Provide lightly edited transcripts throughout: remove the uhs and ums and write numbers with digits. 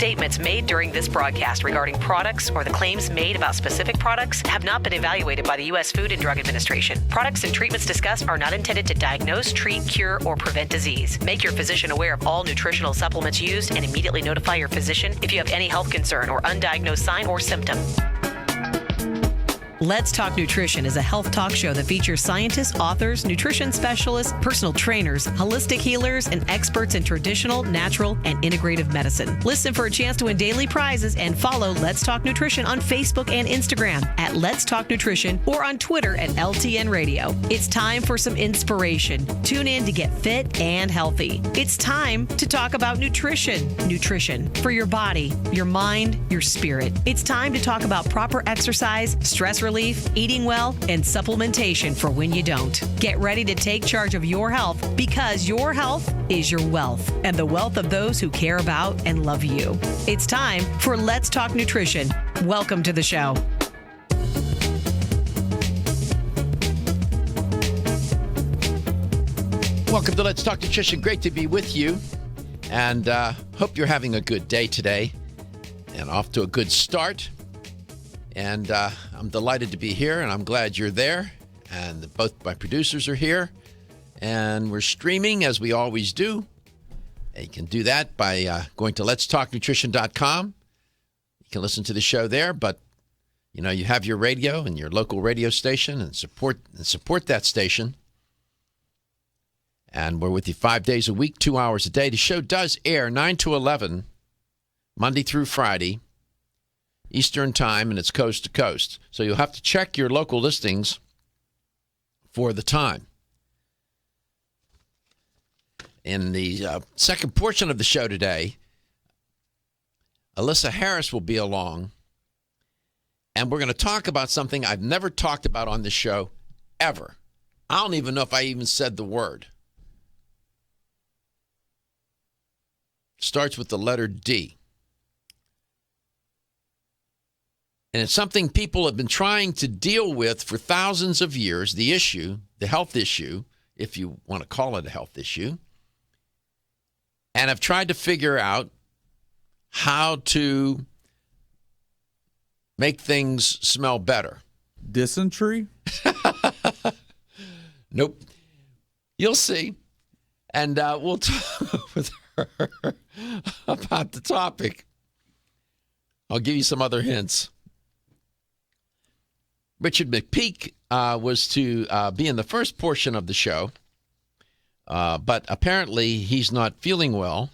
statements made during this broadcast regarding products or the claims made about specific products have not been evaluated by the U.S. Food and Drug Administration. Products and treatments discussed are not intended to diagnose, treat, cure, or prevent disease. Make your physician aware of all nutritional supplements used and immediately notify your physician if you have any health concern or undiagnosed sign or symptom. Let's Talk Nutrition is a health talk show that features scientists, authors, nutrition specialists, personal trainers, holistic healers, and experts in traditional, natural, and integrative medicine. Listen for a chance to win daily prizes and follow Let's Talk Nutrition on Facebook and Instagram at Let's Talk Nutrition or on Twitter at LTN Radio. It's time for some inspiration. Tune in to get fit and healthy. It's time to talk about nutrition. Nutrition for your body, your mind, your spirit. It's time to talk about proper exercise, stress relief, eating well, and supplementation for when you don't. Get ready to take charge of your health because your health is your wealth and the wealth of those who care about and love you. It's time for Let's Talk Nutrition. Welcome to the show. Welcome to Let's Talk Nutrition. Great to be with you, and hope you're having a good day today and off to a good start. And I'm delighted to be here, and I'm glad you're there. And both my producers are here, and we're streaming as we always do. And you can do that by going to letstalknutrition.com. You can listen to the show there, but you have your radio and your local radio station, and support that station. And we're with you 5 days a week, 2 hours a day. The show does air 9 to 11, Monday through Friday, Eastern Time, and it's coast to coast. So you'll have to check your local listings for the time. In the second portion of the show today, Elissa Harris will be along, and we're going to talk about something I've never talked about on this show ever. I don't even know if I even said the word. Starts with the letter D. And it's something people have been trying to deal with for thousands of years, the health issue, if you want to call it a health issue, and have tried to figure out how to make things smell better. Dysentery? Nope. You'll see. And we'll talk with her about the topic. I'll give you some other hints. Richard McPeak was to be in the first portion of the show, but apparently he's not feeling well,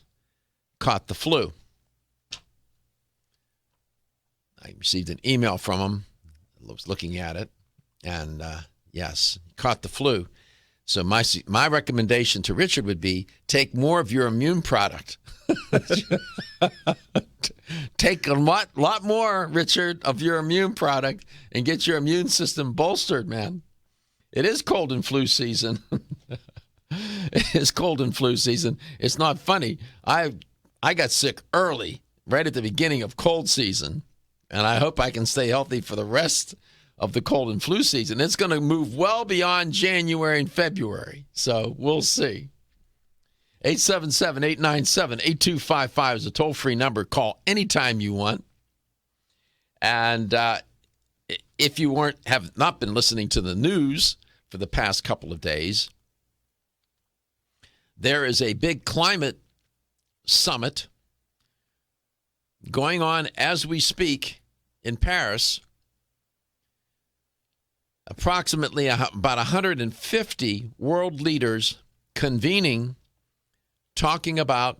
caught the flu. I received an email from him. I was looking at it, and yes, caught the flu. So my recommendation to Richard would be take more of your immune product. Take a lot more, Richard, of your immune product and get your immune system bolstered, man. It is cold and flu season. It is cold and flu season. It's not funny. I got sick early, right at the beginning of cold season, and I hope I can stay healthy for the rest of the cold and flu season. It's going to move well beyond January and February, so we'll see. 877-897-8255 is a toll-free number. Call anytime you want. And if you have not been listening to the news for the past couple of days, there is a big climate summit going on as we speak in Paris. Approximately about 150 world leaders convening, talking about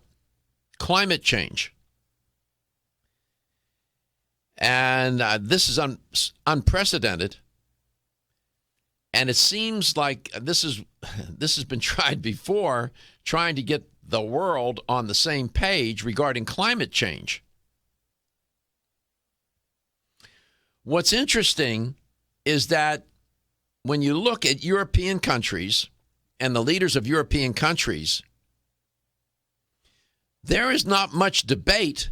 climate change. And this is unprecedented. And it seems like this has been tried before, trying to get the world on the same page regarding climate change. What's interesting is that when you look at European countries and the leaders of European countries, there is not much debate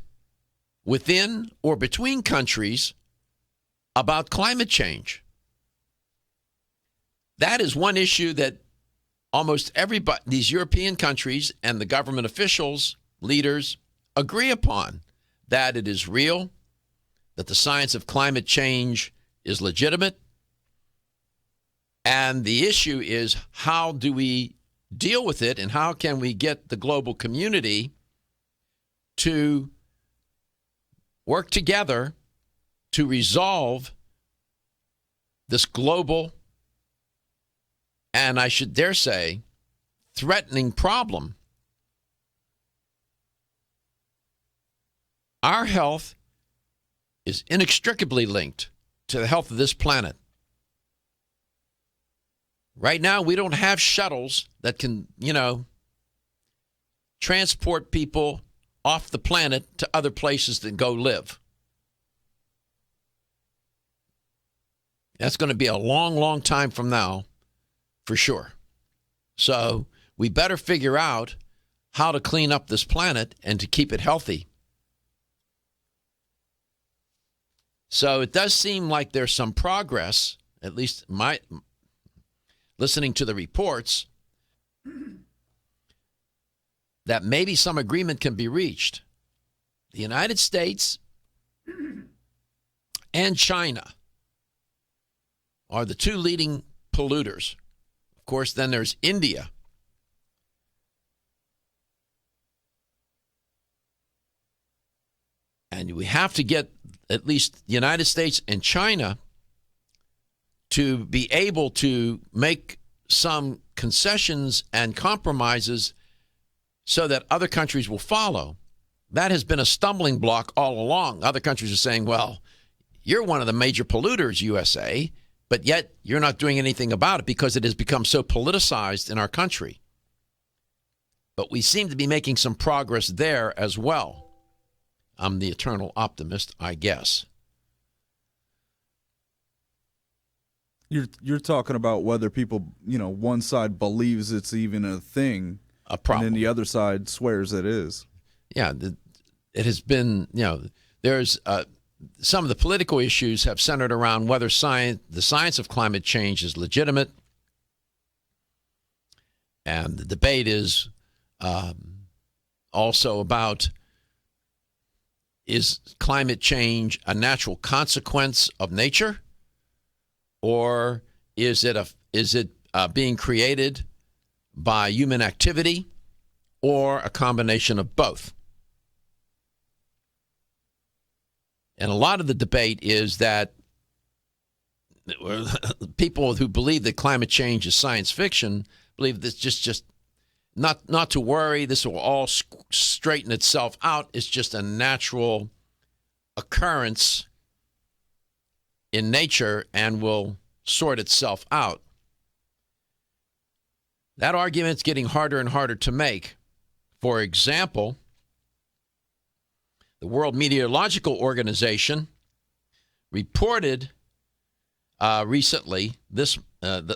within or between countries about climate change. That is one issue that almost everybody, these European countries and the government officials, leaders, agree upon. that it is real, that the science of climate change is legitimate. And the issue is, how do we deal with it, and how can we get the global community to work together to resolve this global, and I should dare say, threatening problem. Our health is inextricably linked to the health of this planet. Right now, we don't have shuttles that can, transport people off the planet to other places to go live. That's going to be a long, long time from now, for sure. So we better figure out how to clean up this planet and to keep it healthy. So it does seem like there's some progress, at least listening to the reports, that maybe some agreement can be reached. The United States and China are the two leading polluters. Of course, then there's India. And we have to get at least the United States and China to be able to make some concessions and compromises so that other countries will follow. That has been a stumbling block all along. Other countries are saying, well, you're one of the major polluters, USA, but yet you're not doing anything about it because it has become so politicized in our country. But we seem to be making some progress there as well. I'm the eternal optimist, I guess. You're talking about whether people, one side believes it's even a thing, a problem, and then the other side swears it is. Yeah, it has been, there's some of the political issues have centered around whether the science of climate change is legitimate. And the debate is also about, is climate change a natural consequence of nature, or is it being created by human activity, or a combination of both? And a lot of the debate is that people who believe that climate change is science fiction believe that just not to worry, this will all straighten itself out. It's just a natural occurrence in nature and will sort itself out. That argument's getting harder and harder to make. For example, the World Meteorological Organization reported recently,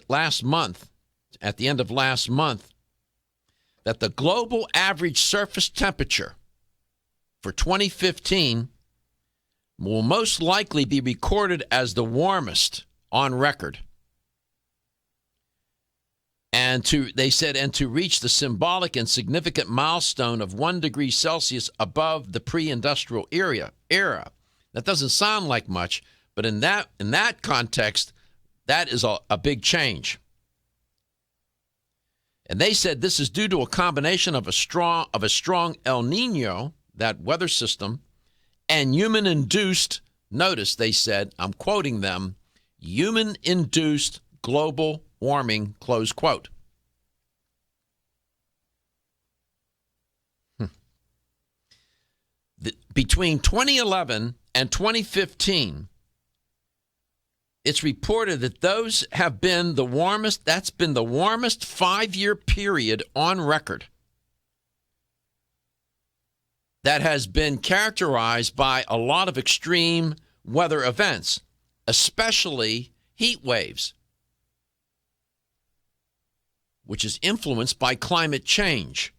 last month, at the end of last month, that the global average surface temperature for 2015 will most likely be recorded as the warmest on record. And to reach the symbolic and significant milestone of 1 degree Celsius above the pre-industrial era. That doesn't sound like much, but in that context, that is a big change. And they said this is due to a combination of a strong El Nino, that weather system, and human-induced, notice they said, I'm quoting them, human-induced global warming, close quote. Between 2011 and 2015, it's reported that those have been the warmest, that's been the warmest 5-year period on record that has been characterized by a lot of extreme weather events, especially heat waves, which is influenced by climate change.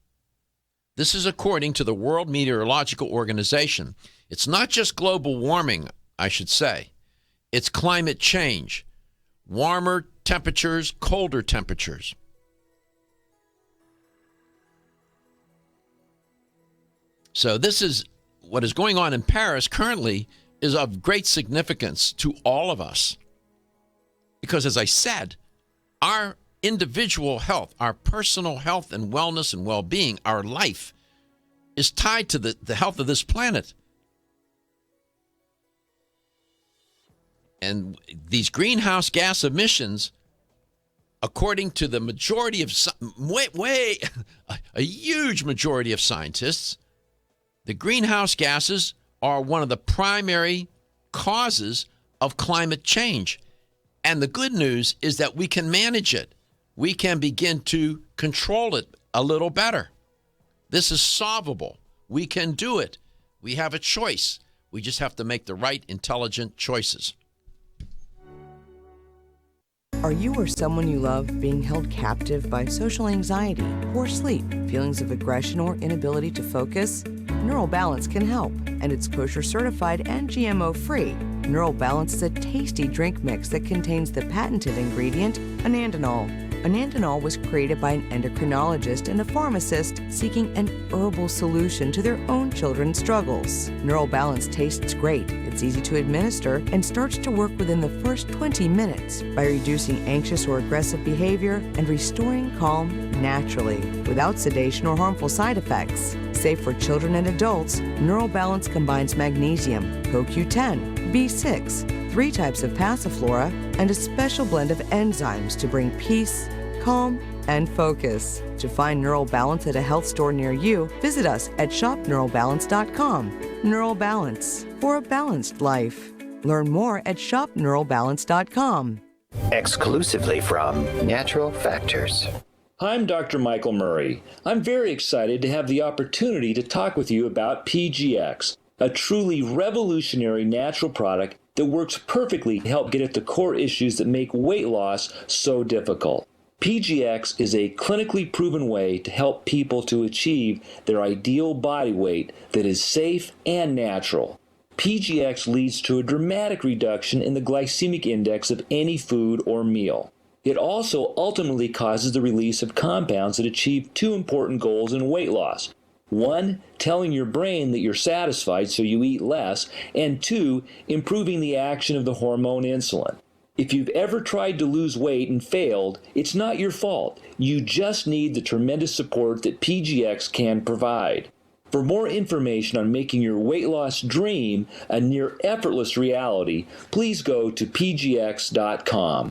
This is according to the World Meteorological Organization. It's not just global warming, I should say. It's climate change. Warmer temperatures, colder temperatures. So this is what is going on in Paris currently is of great significance to all of us. Because as I said, our individual health, our personal health and wellness and well-being, our life is tied to the health of this planet. And these greenhouse gas emissions, according to the majority of, a huge majority of scientists, the greenhouse gases are one of the primary causes of climate change. And the good news is that we can manage it. We can begin to control it a little better. This is solvable. We can do it. We have a choice. We just have to make the right, intelligent choices. Are you or someone you love being held captive by social anxiety, poor sleep, feelings of aggression, or inability to focus? Neural Balance can help, and it's kosher certified and GMO-free. Neural Balance is a tasty drink mix that contains the patented ingredient, anandinol. Anandinol was created by an endocrinologist and a pharmacist seeking an herbal solution to their own children's struggles. Neural Balance tastes great, it's easy to administer, and starts to work within the first 20 minutes by reducing anxious or aggressive behavior and restoring calm naturally, without sedation or harmful side effects. Safe for children and adults, Neural Balance combines magnesium, CoQ10, B6, 3 types of passiflora, and a special blend of enzymes to bring peace, calm, and focus. To find Neural Balance at a health store near you, visit us at shopneuralbalance.com. Neural Balance, for a balanced life. Learn more at shopneuralbalance.com. Exclusively from Natural Factors. I'm Dr. Michael Murray. I'm very excited to have the opportunity to talk with you about PGX, a truly revolutionary natural product that works perfectly to help get at the core issues that make weight loss so difficult. PGX is a clinically proven way to help people to achieve their ideal body weight that is safe and natural. PGX leads to a dramatic reduction in the glycemic index of any food or meal. It also ultimately causes the release of compounds that achieve 2 important goals in weight loss. 1, telling your brain that you're satisfied so you eat less, and 2, improving the action of the hormone insulin. If you've ever tried to lose weight and failed, it's not your fault. You just need the tremendous support that PGX can provide. For more information on making your weight loss dream a near effortless reality, please go to pgx.com.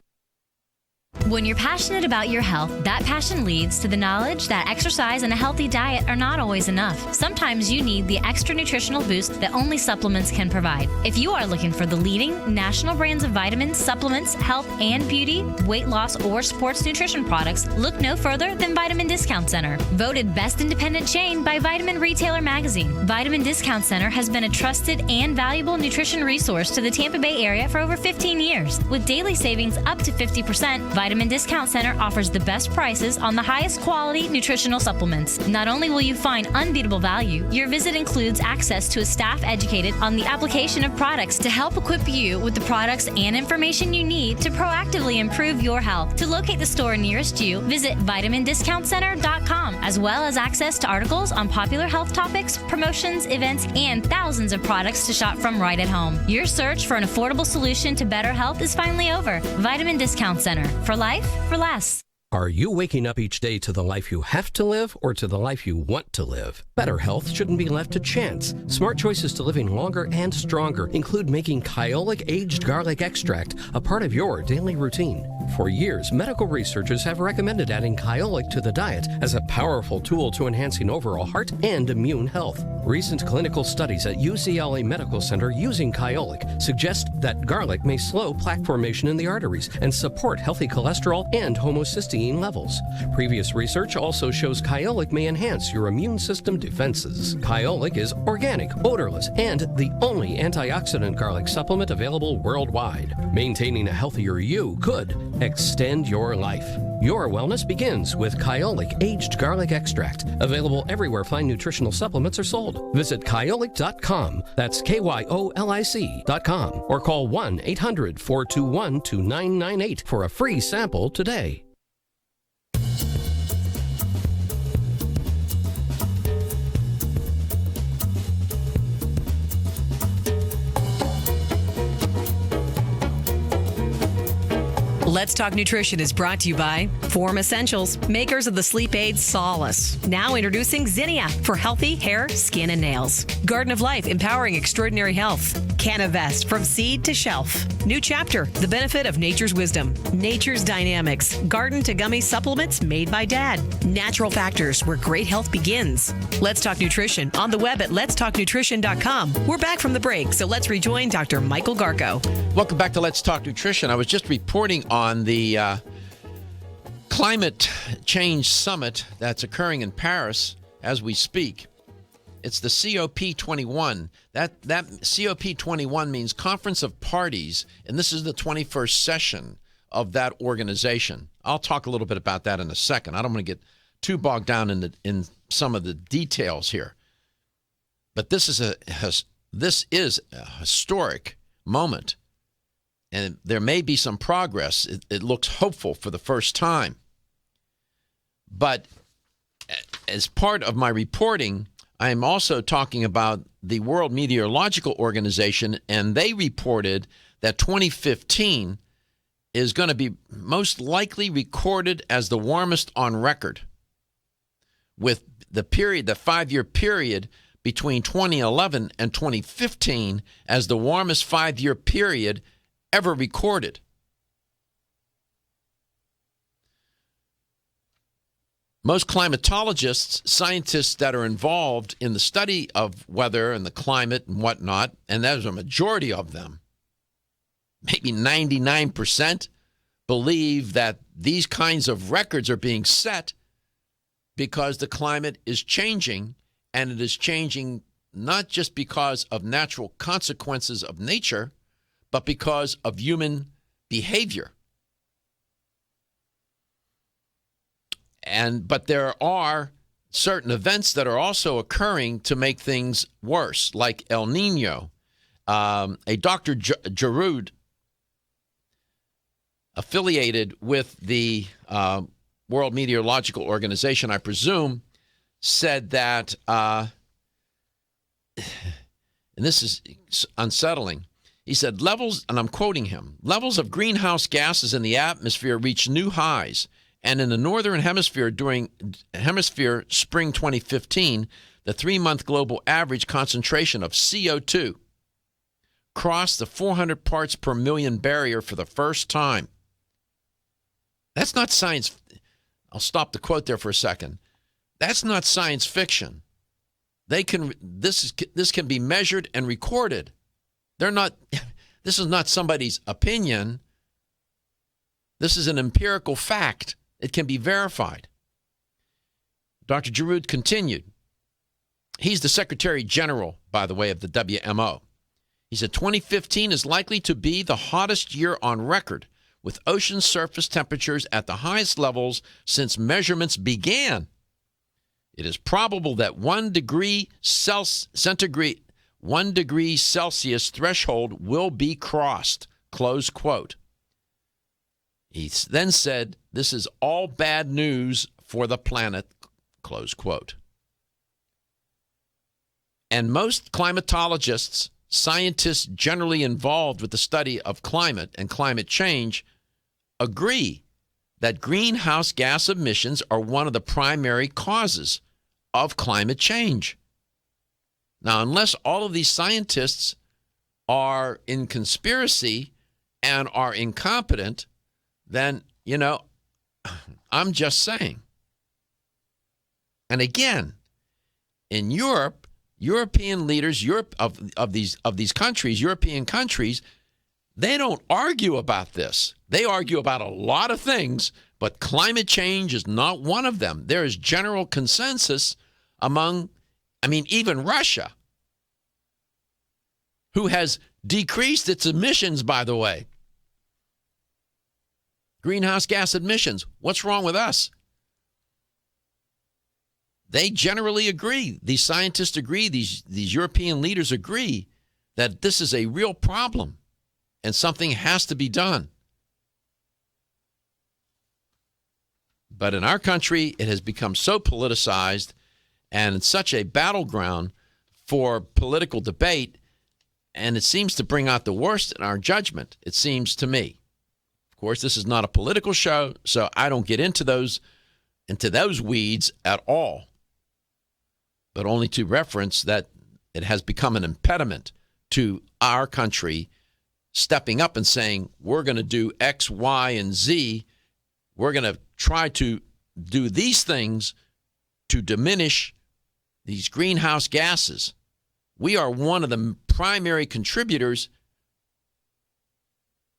When you're passionate about your health, that passion leads to the knowledge that exercise and a healthy diet are not always enough. Sometimes you need the extra nutritional boost that only supplements can provide. If you are looking for the leading national brands of vitamins, supplements, health and beauty, weight loss, or sports nutrition products, look no further than Vitamin Discount Center. Voted best independent chain by Vitamin Retailer Magazine, Vitamin Discount Center has been a trusted and valuable nutrition resource to the Tampa Bay area for over 15 years. With daily savings up to 50%, Vitamin Discount Center offers the best prices on the highest quality nutritional supplements. Not only will you find unbeatable value, your visit includes access to a staff educated on the application of products to help equip you with the products and information you need to proactively improve your health. To locate the store nearest you, visit vitamindiscountcenter.com, as well as access to articles on popular health topics, promotions, events, and thousands of products to shop from right at home. Your search for an affordable solution to better health is finally over. Vitamin Discount Center. For life, for less. Are you waking up each day to the life you have to live or to the life you want to live? Better health shouldn't be left to chance. Smart choices to living longer and stronger include making Kyolic aged garlic extract a part of your daily routine. For years, medical researchers have recommended adding Kyolic to the diet as a powerful tool to enhancing overall heart and immune health. Recent clinical studies at UCLA Medical Center using Kyolic suggest that garlic may slow plaque formation in the arteries and support healthy cholesterol and homocysteine levels. Previous research also shows Kyolic may enhance your immune system defenses. Kyolic is organic, odorless, and the only antioxidant garlic supplement available worldwide. Maintaining a healthier you could extend your life. Your wellness begins with Kyolic aged garlic extract, available everywhere fine nutritional supplements are sold. Visit kyolic.com, that's KYOLIC.com, or call 1-800-421-2998 for a free sample today. Let's Talk Nutrition is brought to you by Form Essentials, makers of the sleep aid Solace. Now introducing Zinnia for healthy hair, skin, and nails. Garden of Life, empowering extraordinary health. Canavest, from seed to shelf. New Chapter, the benefit of nature's wisdom. Nature's Dynamics, garden to gummy supplements made by Dad. Natural Factors, where great health begins. Let's Talk Nutrition on the web at letstalknutrition.com. We're back from the break, so let's rejoin Dr. Michael Garko. Welcome back to Let's Talk Nutrition. I was just reporting on the climate change summit that's occurring in Paris as we speak. It's the COP21. That COP21 means Conference of Parties, and this is the 21st session of that organization. I'll talk a little bit about that in a second. I don't want to get too bogged down in some of the details here. But this is a historic moment. And there may be some progress. It looks hopeful for the first time. But as part of my reporting, I am also talking about the World Meteorological Organization, and they reported that 2015 is going to be most likely recorded as the warmest on record, with the 5-year period between 2011 and 2015 as the warmest 5-year period ever recorded. Most climatologists, scientists that are involved in the study of weather and the climate and whatnot, and there's a majority of them, maybe 99%, believe that these kinds of records are being set because the climate is changing, and it is changing not just because of natural consequences of nature, but because of human behavior. But there are certain events that are also occurring to make things worse, like El Nino. A Dr. Giroud, affiliated with the World Meteorological Organization, I presume, said that, and this is unsettling, he said, levels, and I'm quoting him, levels of greenhouse gases in the atmosphere reach new highs. And in the Northern Hemisphere during spring 2015, the 3-month global average concentration of CO2 crossed the 400 parts per million barrier for the first time. That's not science. I'll stop the quote there for a second. That's not science fiction. This can be measured and recorded. This is not somebody's opinion. This is an empirical fact. It can be verified. Dr. Giroud continued. He's the Secretary General, by the way, of the WMO. He said 2015 is likely to be the hottest year on record, with ocean surface temperatures at the highest levels since measurements began. It is probable that 1 degree Celsius threshold will be crossed, close quote. He then said, this is all bad news for the planet, close quote. And most climatologists, scientists generally involved with the study of climate and climate change, agree that greenhouse gas emissions are one of the primary causes of climate change. Now, unless all of these scientists are in conspiracy and are incompetent, then, I'm just saying. And again, in Europe, European leaders, of these countries, European countries, they don't argue about this. They argue about a lot of things, but climate change is not one of them. There is general consensus among, even Russia, who has decreased its emissions, by the way. Greenhouse gas emissions. What's wrong with us? They generally agree. These scientists agree. These European leaders agree that this is a real problem and something has to be done. But in our country, it has become so politicized and it's such a battleground for political debate, and it seems to bring out the worst in our judgment, it seems to me. Of course, this is not a political show, so I don't get into those weeds at all, but only to reference that it has become an impediment to our country stepping up and saying, we're going to do X, Y, and Z. We're going to try to do these things to diminish these greenhouse gases. We are one of the primary contributors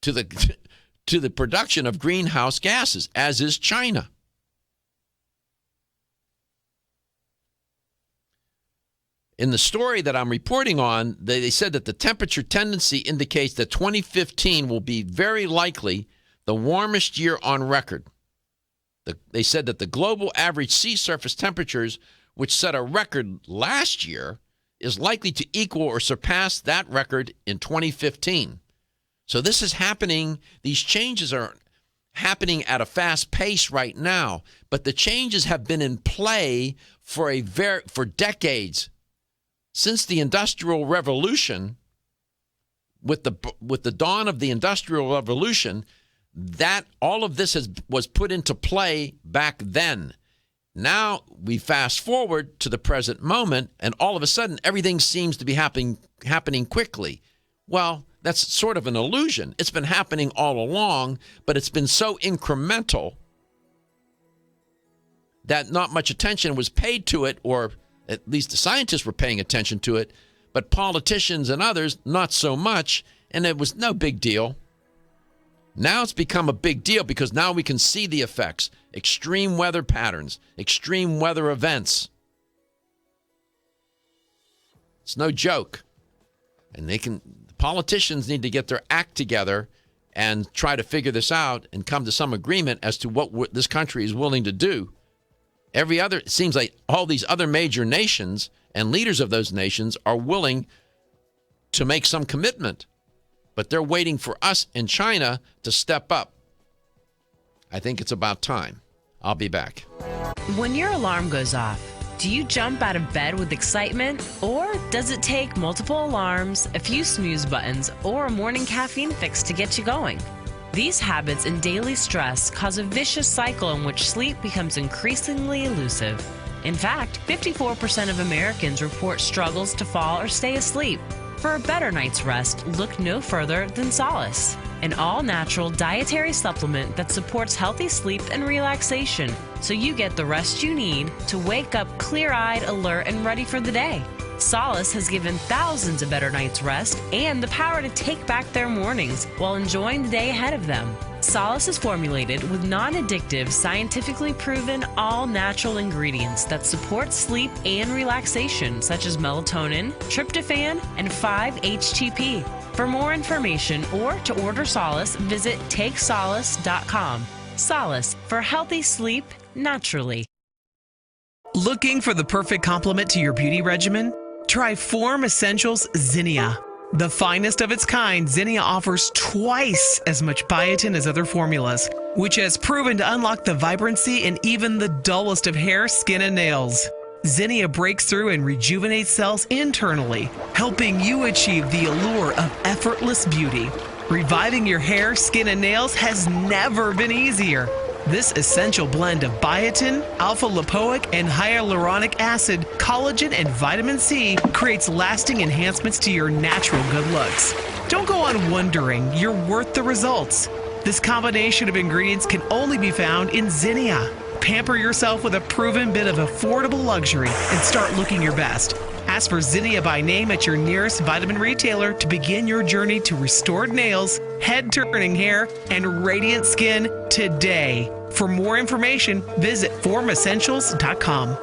to the production of greenhouse gases, as is China. In the story that I'm reporting on, they said that the temperature tendency indicates that 2015 will be very likely the warmest year on record. They said that the global average sea surface temperatures, which set a record last year, is likely to equal or surpass that record in 2015. So this is happening. These changes are happening at a fast pace right now, but the changes have been in play for decades. Since the Industrial Revolution, with the dawn of the Industrial Revolution, that all of this was put into play back then. Now we fast forward to the present moment, and all of a sudden everything seems to be happening quickly. Well, that's sort of an illusion. It's been happening all along, but it's been so incremental that not much attention was paid to it, or at least the scientists were paying attention to it, but politicians and others, not so much, and it was no big deal. Now it's become a big deal because now we can see the effects, extreme weather patterns, extreme weather events. It's no joke. And the politicians need to get their act together and try to figure this out and come to some agreement as to what this country is willing to do. It seems like all these other major nations and leaders of those nations are willing to make some commitment, but they're waiting for us in China to step up. I think it's about time. I'll be back. When your alarm goes off, do you jump out of bed with excitement, or does it take multiple alarms, a few snooze buttons, or a morning caffeine fix to get you going? These habits and daily stress cause a vicious cycle in which sleep becomes increasingly elusive. In fact, 54% of Americans report struggles to fall or stay asleep. For a better night's rest, look no further than Solace, an all-natural dietary supplement that supports healthy sleep and relaxation, so you get the rest you need to wake up clear-eyed, alert, and ready for the day. Solace has given thousands a better night's rest and the power to take back their mornings while enjoying the day ahead of them. Solace is formulated with non-addictive, scientifically proven, all-natural ingredients that support sleep and relaxation, such as melatonin, tryptophan, and 5-HTP. For more information or to order Solace, visit takesolace.com. Solace, for healthy sleep naturally. Looking for the perfect complement to your beauty regimen? Try Form Essentials Zinnia. The finest of its kind, Zinnia offers twice as much biotin as other formulas, which has proven to unlock the vibrancy in even the dullest of hair, skin, and nails. Zinnia breaks through and rejuvenates cells internally, helping you achieve the allure of effortless beauty. Reviving your hair, skin, and nails has never been easier. This essential blend of biotin, alpha-lipoic, and hyaluronic acid, collagen, and vitamin C creates lasting enhancements to your natural good looks. Don't go on wondering, you're worth the results. This combination of ingredients can only be found in Zinnia. Pamper yourself with a proven bit of affordable luxury and start looking your best. Ask for Zinnia by name at your nearest vitamin retailer to begin your journey to restored nails, head-turning hair, and radiant skin today. For more information, visit formessentials.com.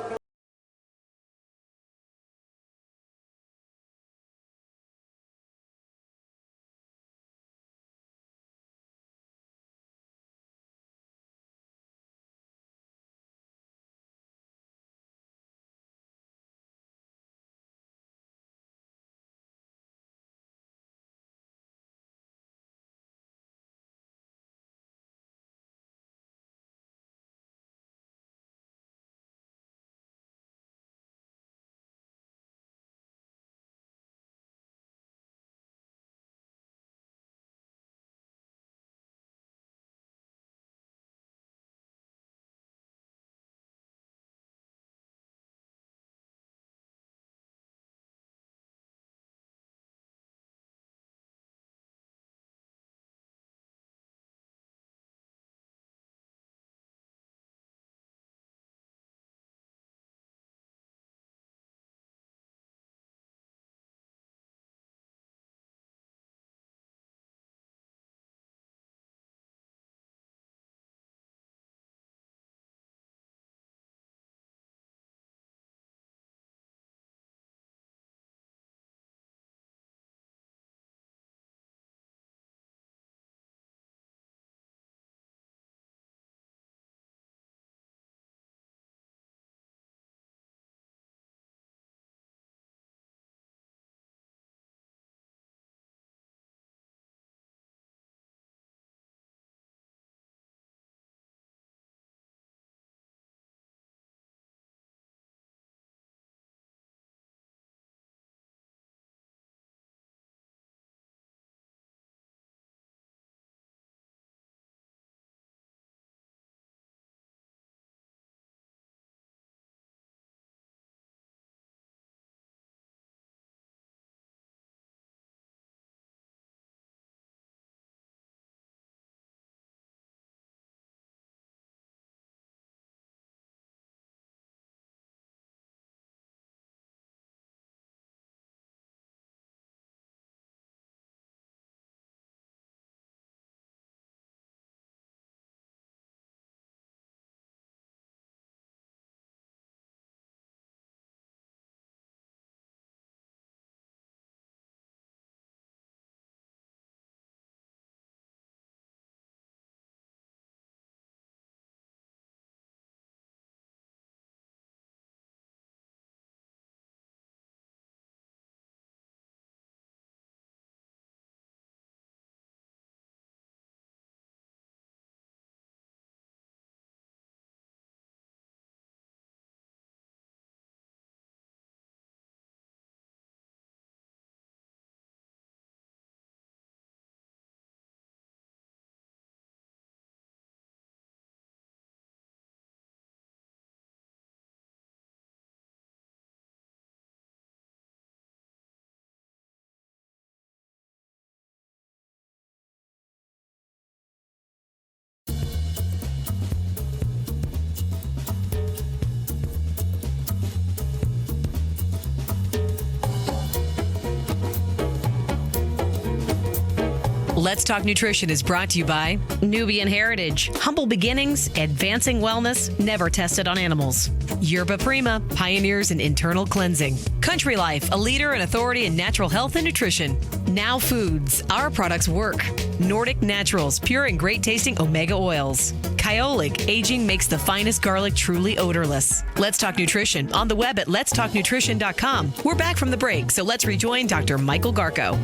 Let's Talk Nutrition is brought to you by Nubian Heritage, humble beginnings, advancing wellness, never tested on animals. Yerba Prima, pioneers in internal cleansing. Country Life, a leader and authority in natural health and nutrition. Now Foods, our products work. Nordic Naturals, pure and great tasting omega oils. Kyolic, aging makes the finest garlic truly odorless. Let's Talk Nutrition on the web at letstalknutrition.com. We're back from the break, so let's rejoin Dr. Michael Garko.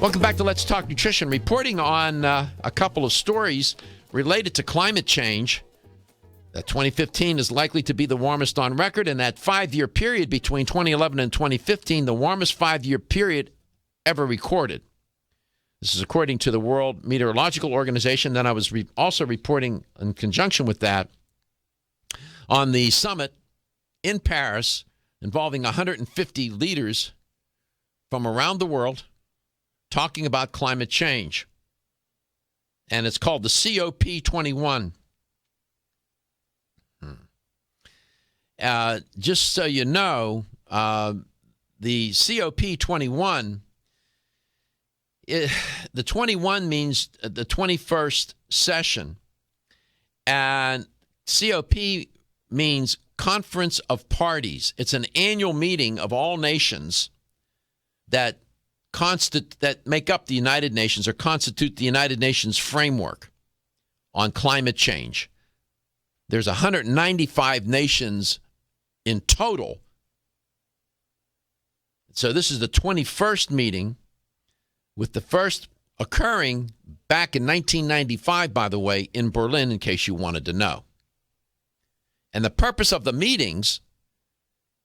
Welcome back to Let's Talk Nutrition, reporting on a couple of stories related to climate change. That 2015 is likely to be the warmest on record, and that 5-year period between 2011 and 2015, the warmest 5-year period ever recorded. This is according to the World Meteorological Organization. Then I was also reporting in conjunction with that on the summit in Paris involving 150 leaders from around the world talking about climate change. And it's called the COP21. Just so you know, the COP21, the 21 means the 21st session. And COP means Conference of Parties. It's an annual meeting of all nations that make up the United Nations or constitute the United Nations framework on climate change. There's 195 nations in total. So this is the 21st meeting, with the first occurring back in 1995, by the way, in Berlin, in case you wanted to know. And the purpose of the meetings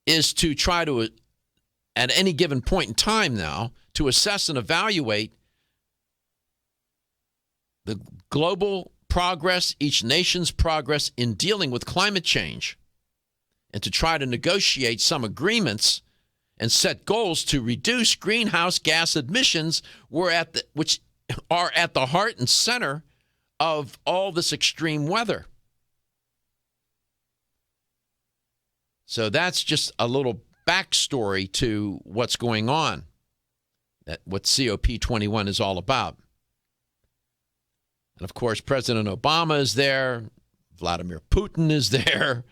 is to try to, at any given point in time now, to assess and evaluate the global progress, each nation's progress in dealing with climate change, and to try to negotiate some agreements and set goals to reduce greenhouse gas emissions, which are at the heart and center of all this extreme weather. So that's just a little backstory to what's going on, what COP21 is all about. And of course, President Obama is there, Vladimir Putin is there,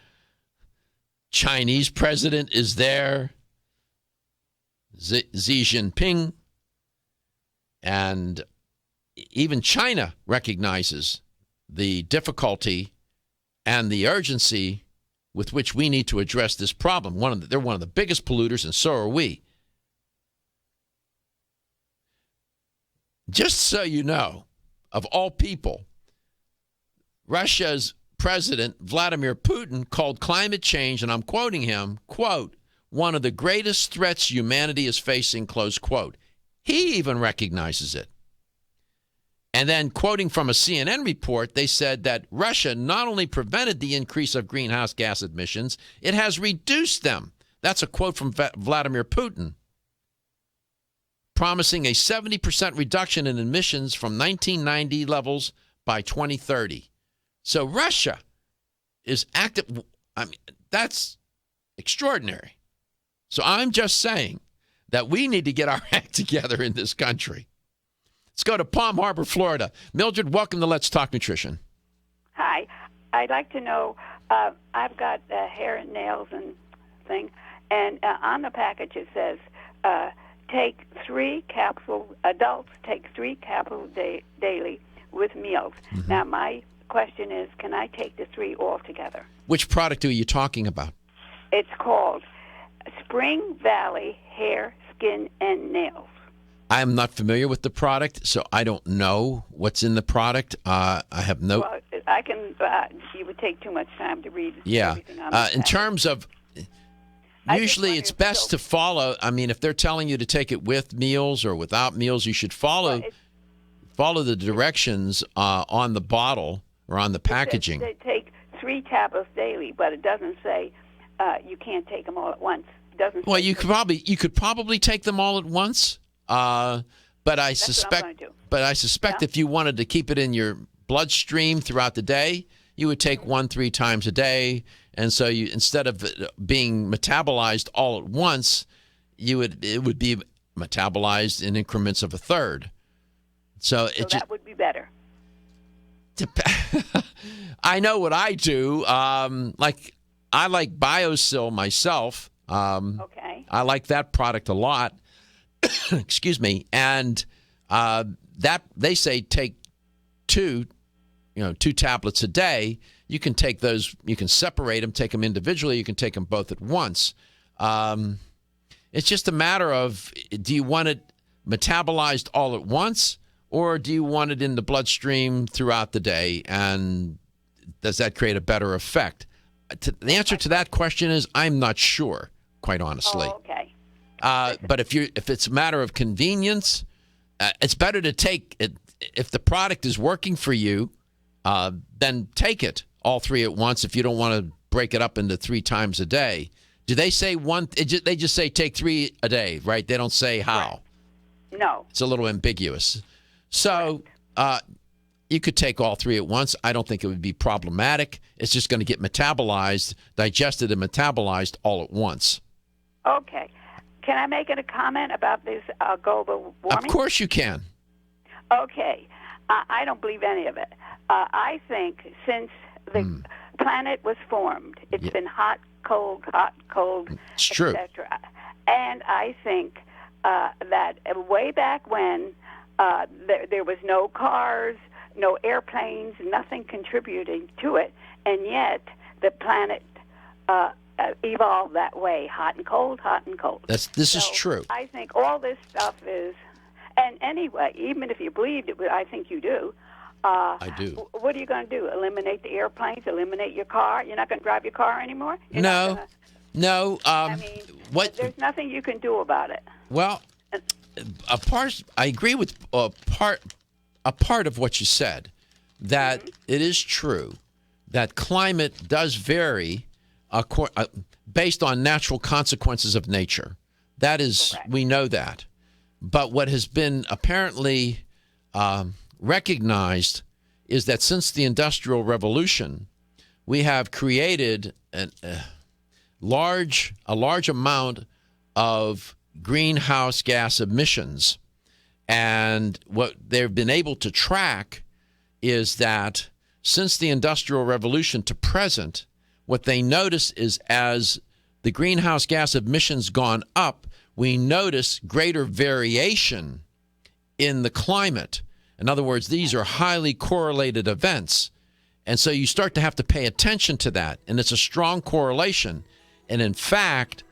Chinese president is there, Xi Jinping, and even China recognizes the difficulty and the urgency with which we need to address this problem. They're one of the biggest polluters, and so are we. Just so you know, of all people, Russia's president, Vladimir Putin, called climate change, and I'm quoting him, quote, one of the greatest threats humanity is facing, close quote. He even recognizes it. And then, quoting from a CNN report, they said that Russia not only prevented the increase of greenhouse gas emissions, it has reduced them. That's a quote from Vladimir Putin, promising a 70% reduction in emissions from 1990 levels by 2030. So Russia is active. I mean, that's extraordinary. So I'm just saying that we need to get our act together in this country. Let's go to Palm Harbor, Florida. Mildred, welcome to Let's Talk Nutrition. Hi. I'd like to know, I've got hair and nails and thing, and on the package it says, take 3 capsules, adults take 3 capsules daily with meals. Mm-hmm. Now, my question is, can I take the 3 all together? Which product are you talking about? It's called Spring Valley Hair, Skin, and Nails. I'm not familiar with the product, so I don't know what's in the product. I have no... Well, I can... you would take too much time to read everything on the in terms of... Usually it's best to follow... I mean, if they're telling you to take it with meals or without meals, you should follow the directions on the bottle or on the packaging. They take 3 tablets daily, but it doesn't say you can't take them all at once. It doesn't. Well, you could probably take them all at once. But I suspect if you wanted to keep it in your bloodstream throughout the day, you would take 1-3 times a day. And so you, instead of being metabolized all at once, it would be metabolized in increments of a third. So that would be better. I know what I do. Like I like BioSil myself. Okay. I like that product a lot. Excuse me. And that they say take two tablets a day. You can take those. You can separate them, take them individually. You can take them both at once. It's just a matter of, do you want it metabolized all at once, or do you want it in the bloodstream throughout the day? And does that create a better effect? The answer to that question is I'm not sure, quite honestly. Oh, okay. But if it's a matter of convenience, it's better to take it. If the product is working for you, then take it all three at once if you don't want to break it up into 3 times a day. Do they say one? They just say take 3 a day, right? They don't say how. Right. No. It's a little ambiguous. So you could take all 3 at once. I don't think it would be problematic. It's just going to get metabolized, digested, and metabolized all at once. Okay. Can I make a comment about this global warming? Of course you can. Okay. I don't believe any of it. I think since the planet was formed, it's been hot, cold, it's true. etc. And I think that way back when there was no cars, no airplanes, nothing contributing to it, and yet the planet evolved that way, hot and cold, hot and cold. This is true. I think all this stuff is, and anyway, even if you believed it, I think you do. I do. What are you going to do? Eliminate the airplanes? Eliminate your car? You're not going to drive your car anymore? No. I mean, there's nothing you can do about it. Well, I agree with a part of what you said, that it is true that climate does vary based on natural consequences of nature. That is, correct. We know that. But what has been apparently recognized is that since the Industrial Revolution, we have created a large amount of greenhouse gas emissions. And what they've been able to track is that since the Industrial Revolution to present, what they notice is as the greenhouse gas emissions gone up, we notice greater variation in the climate. In other words, these are highly correlated events. And so you start to have to pay attention to that. And it's a strong correlation. And in fact,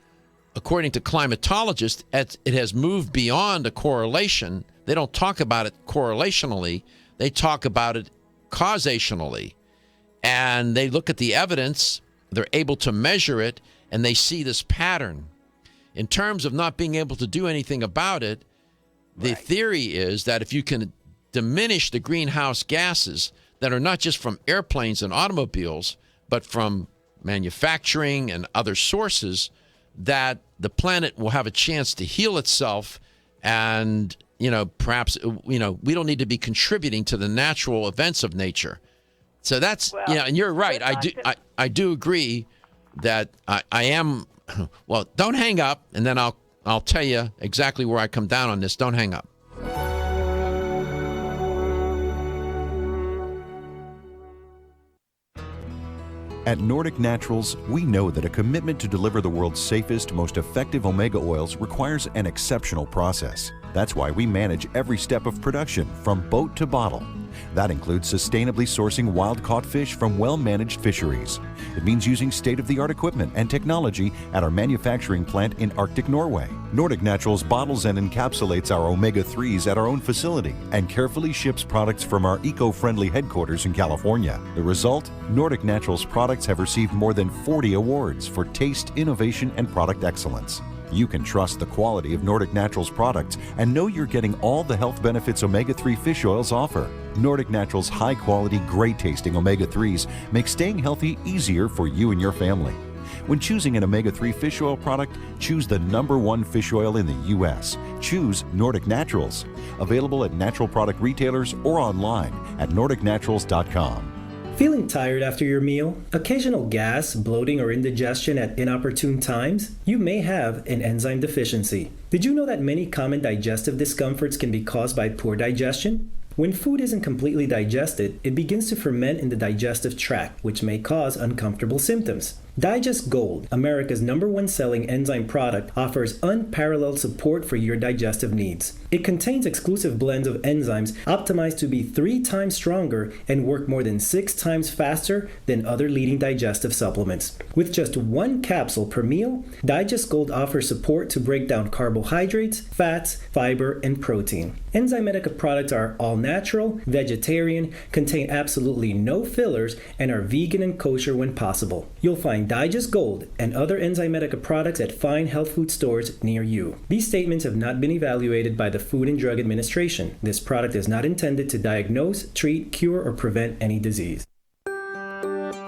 according to climatologists, it has moved beyond a correlation. They don't talk about it correlationally. They talk about it causationally. And they look at the evidence, they're able to measure it, and they see this pattern. In terms of not being able to do anything about it, the theory is that if you can diminish the greenhouse gases that are not just from airplanes and automobiles, but from manufacturing and other sources, that the planet will have a chance to heal itself. And, perhaps, we don't need to be contributing to the natural events of nature. So that's, and you're right. I do agree that I am. Well, don't hang up, and then I'll tell you exactly where I come down on this. Don't hang up. At Nordic Naturals, we know that a commitment to deliver the world's safest, most effective omega oils requires an exceptional process. That's why we manage every step of production, from boat to bottle. That includes sustainably sourcing wild-caught fish from well-managed fisheries. It means using state-of-the-art equipment and technology at our manufacturing plant in Arctic Norway. Nordic Naturals bottles and encapsulates our omega-3s at our own facility and carefully ships products from our eco-friendly headquarters in California. The result? Nordic Naturals products have received more than 40 awards for taste, innovation, and product excellence. You can trust the quality of Nordic Naturals products and know you're getting all the health benefits omega-3 fish oils offer. Nordic Naturals' high-quality, great-tasting omega-3s make staying healthy easier for you and your family. When choosing an omega-3 fish oil product, choose the #1 fish oil in the U.S. Choose Nordic Naturals. Available at natural product retailers or online at nordicnaturals.com. Feeling tired after your meal? Occasional gas, bloating, or indigestion at inopportune times? You may have an enzyme deficiency. Did you know that many common digestive discomforts can be caused by poor digestion? When food isn't completely digested, it begins to ferment in the digestive tract, which may cause uncomfortable symptoms. Digest Gold, America's #1 selling enzyme product, offers unparalleled support for your digestive needs. It contains exclusive blends of enzymes optimized to be 3 times stronger and work more than 6 times faster than other leading digestive supplements. With just 1 capsule per meal, Digest Gold offers support to break down carbohydrates, fats, fiber, and protein. Enzymedica products are all natural, vegetarian, contain absolutely no fillers, and are vegan and kosher when possible. You'll find Digest Gold and other Enzymedica products at fine health food stores near you. These statements have not been evaluated by the Food and Drug Administration. This product is not intended to diagnose, treat, cure, or prevent any disease.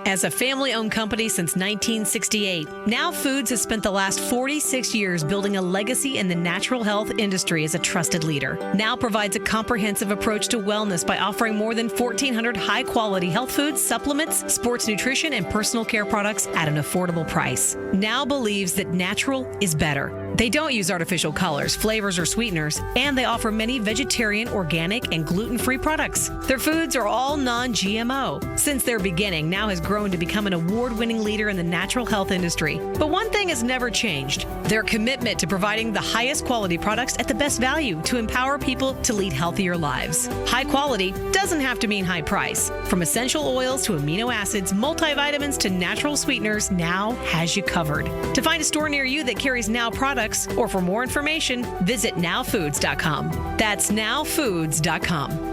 As a family-owned company since 1968, Now Foods has spent the last 46 years building a legacy in the natural health industry as a trusted leader. Now provides a comprehensive approach to wellness by offering more than 1,400 high-quality health foods, supplements, sports nutrition, and personal care products at an affordable price. Now believes that natural is better. They don't use artificial colors, flavors, or sweeteners, and they offer many vegetarian, organic, and gluten-free products. Their foods are all non-GMO. Since their beginning, Now has grown to become an award-winning leader in the natural health industry. But one thing has never changed: their commitment to providing the highest quality products at the best value to empower people to lead healthier lives. High quality doesn't have to mean high price. From essential oils to amino acids, multivitamins to natural sweeteners, Now has you covered. To find a store near you that carries Now products, or for more information, visit nowfoods.com. That's nowfoods.com.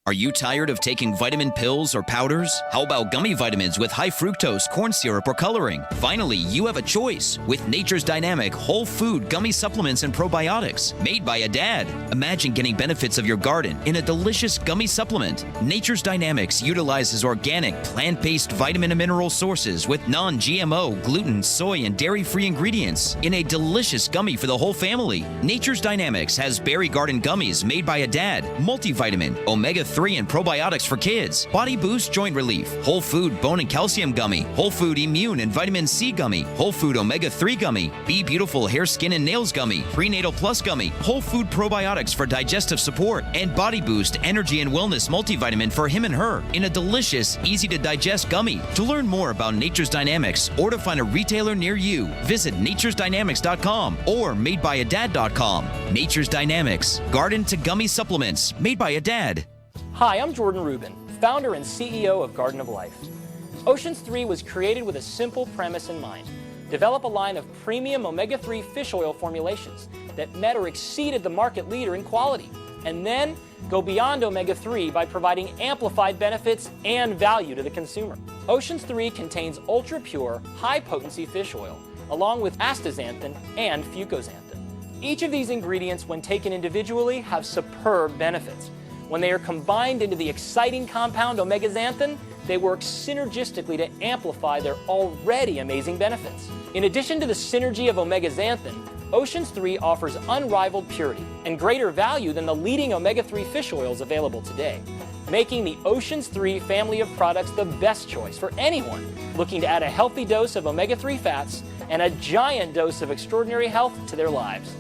Are you tired of taking vitamin pills or powders? How about gummy vitamins with high fructose, corn syrup, or coloring? Finally, you have a choice with Nature's Dynamic whole food gummy supplements and probiotics made by a dad. Imagine getting benefits of your garden in a delicious gummy supplement. Nature's Dynamics utilizes organic, plant-based vitamin and mineral sources with non-GMO, gluten, soy, and dairy-free ingredients in a delicious gummy for the whole family. Nature's Dynamics has berry garden gummies made by a dad, multivitamin, omega-3 and probiotics for kids, body boost joint relief, whole food bone and calcium gummy, whole food immune and vitamin C gummy, whole food omega-3 gummy, Be Beautiful hair, skin, and nails gummy, prenatal plus gummy, whole food probiotics for digestive support, and body boost energy and wellness multivitamin for him and her in a delicious, easy to digest gummy. To learn more about Nature's Dynamics or to find a retailer near you, visit naturesdynamics.com or madebyadad.com. Nature's Dynamics, garden to gummy supplements made by a dad. Hi, I'm Jordan Rubin, founder and CEO of Garden of Life. Oceans 3 was created with a simple premise in mind: develop a line of premium omega-3 fish oil formulations that met or exceeded the market leader in quality, and then go beyond omega-3 by providing amplified benefits and value to the consumer. Oceans 3 contains ultra-pure, high-potency fish oil, along with astaxanthin and fucoxanthin. Each of these ingredients, when taken individually, have superb benefits. When they are combined into the exciting compound omega-xanthin, they work synergistically to amplify their already amazing benefits. In addition to the synergy of omega-xanthin, Oceans 3 offers unrivaled purity and greater value than the leading omega-3 fish oils available today, making the Oceans 3 family of products the best choice for anyone looking to add a healthy dose of omega-3 fats and a giant dose of extraordinary health to their lives.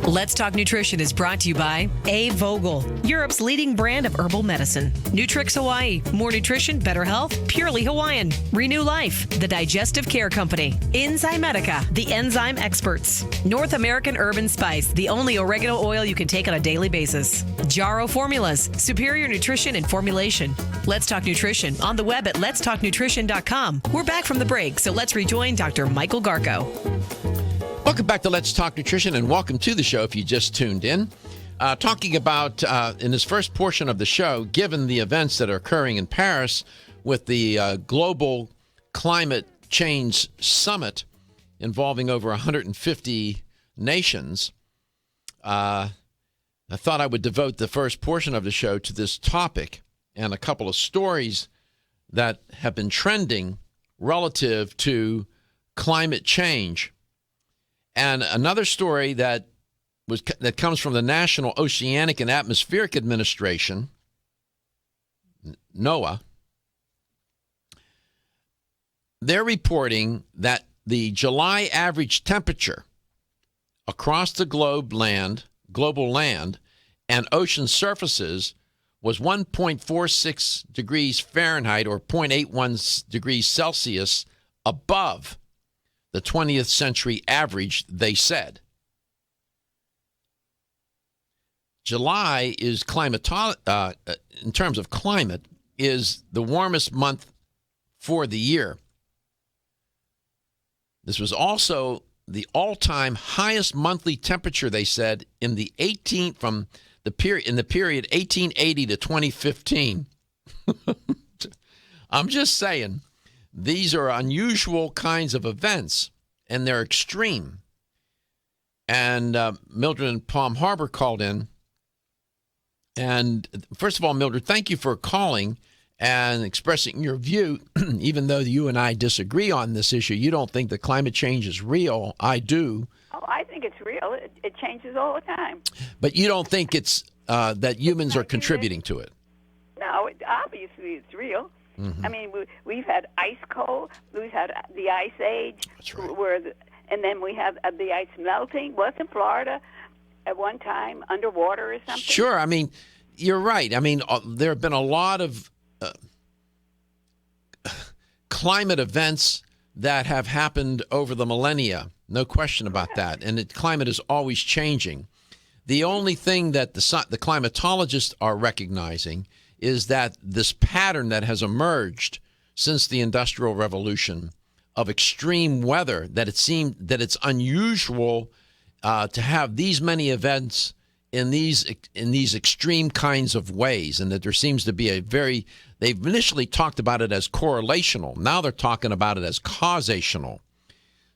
Let's Talk Nutrition is brought to you by A. Vogel, Europe's leading brand of herbal medicine. Nutrix Hawaii, more nutrition, better health, purely Hawaiian. Renew Life, the digestive care company. Enzymedica, the enzyme experts. North American Herb and Spice, the only oregano oil you can take on a daily basis. Jarrow Formulas, superior nutrition and formulation. Let's Talk Nutrition on the web at letstalknutrition.com. We're back from the break, so let's rejoin Dr. Michael Garko. Welcome back to Let's Talk Nutrition, and welcome to the show if you just tuned in. Talking about, in this first portion of the show, given the events that are occurring in Paris with the Global Climate Change Summit involving over 150 nations, I thought I would devote the first portion of the show to this topic and a couple of stories that have been trending relative to climate change. And another story that comes from the National Oceanic and Atmospheric Administration, NOAA. They're reporting that the July average temperature across the global land, and ocean surfaces was 1.46 degrees Fahrenheit or 0.81 degrees Celsius above the 20th century average, they said. July is in terms of climate, is the warmest month for the year. This was also the all-time highest monthly temperature, they said, in the period 1880 to 2015. I'm just saying, these are unusual kinds of events, and they're extreme. And Mildred in Palm Harbor called in. And first of all, Mildred, thank you for calling and expressing your view. Even though you and I disagree on this issue, you don't think that climate change is real. I do. Oh, I think it's real. It changes all the time. But you don't think it's that humans are contributing to it? No, obviously it's real. Mm-hmm. I mean, we've had ice cold. We've had the ice age. That's right. And then we have the ice melting. Wasn't Florida at one time underwater or something? Sure. I mean, you're right. I mean, there have been a lot of climate events that have happened over the millennia. No question about that. And the climate is always changing. The only thing that the climatologists are recognizing is that this pattern that has emerged since the Industrial Revolution of extreme weather, that it seemed that it's unusual to have these many events in these extreme kinds of ways, and that there seems to be they've initially talked about it as correlational. Now they're talking about it as causational.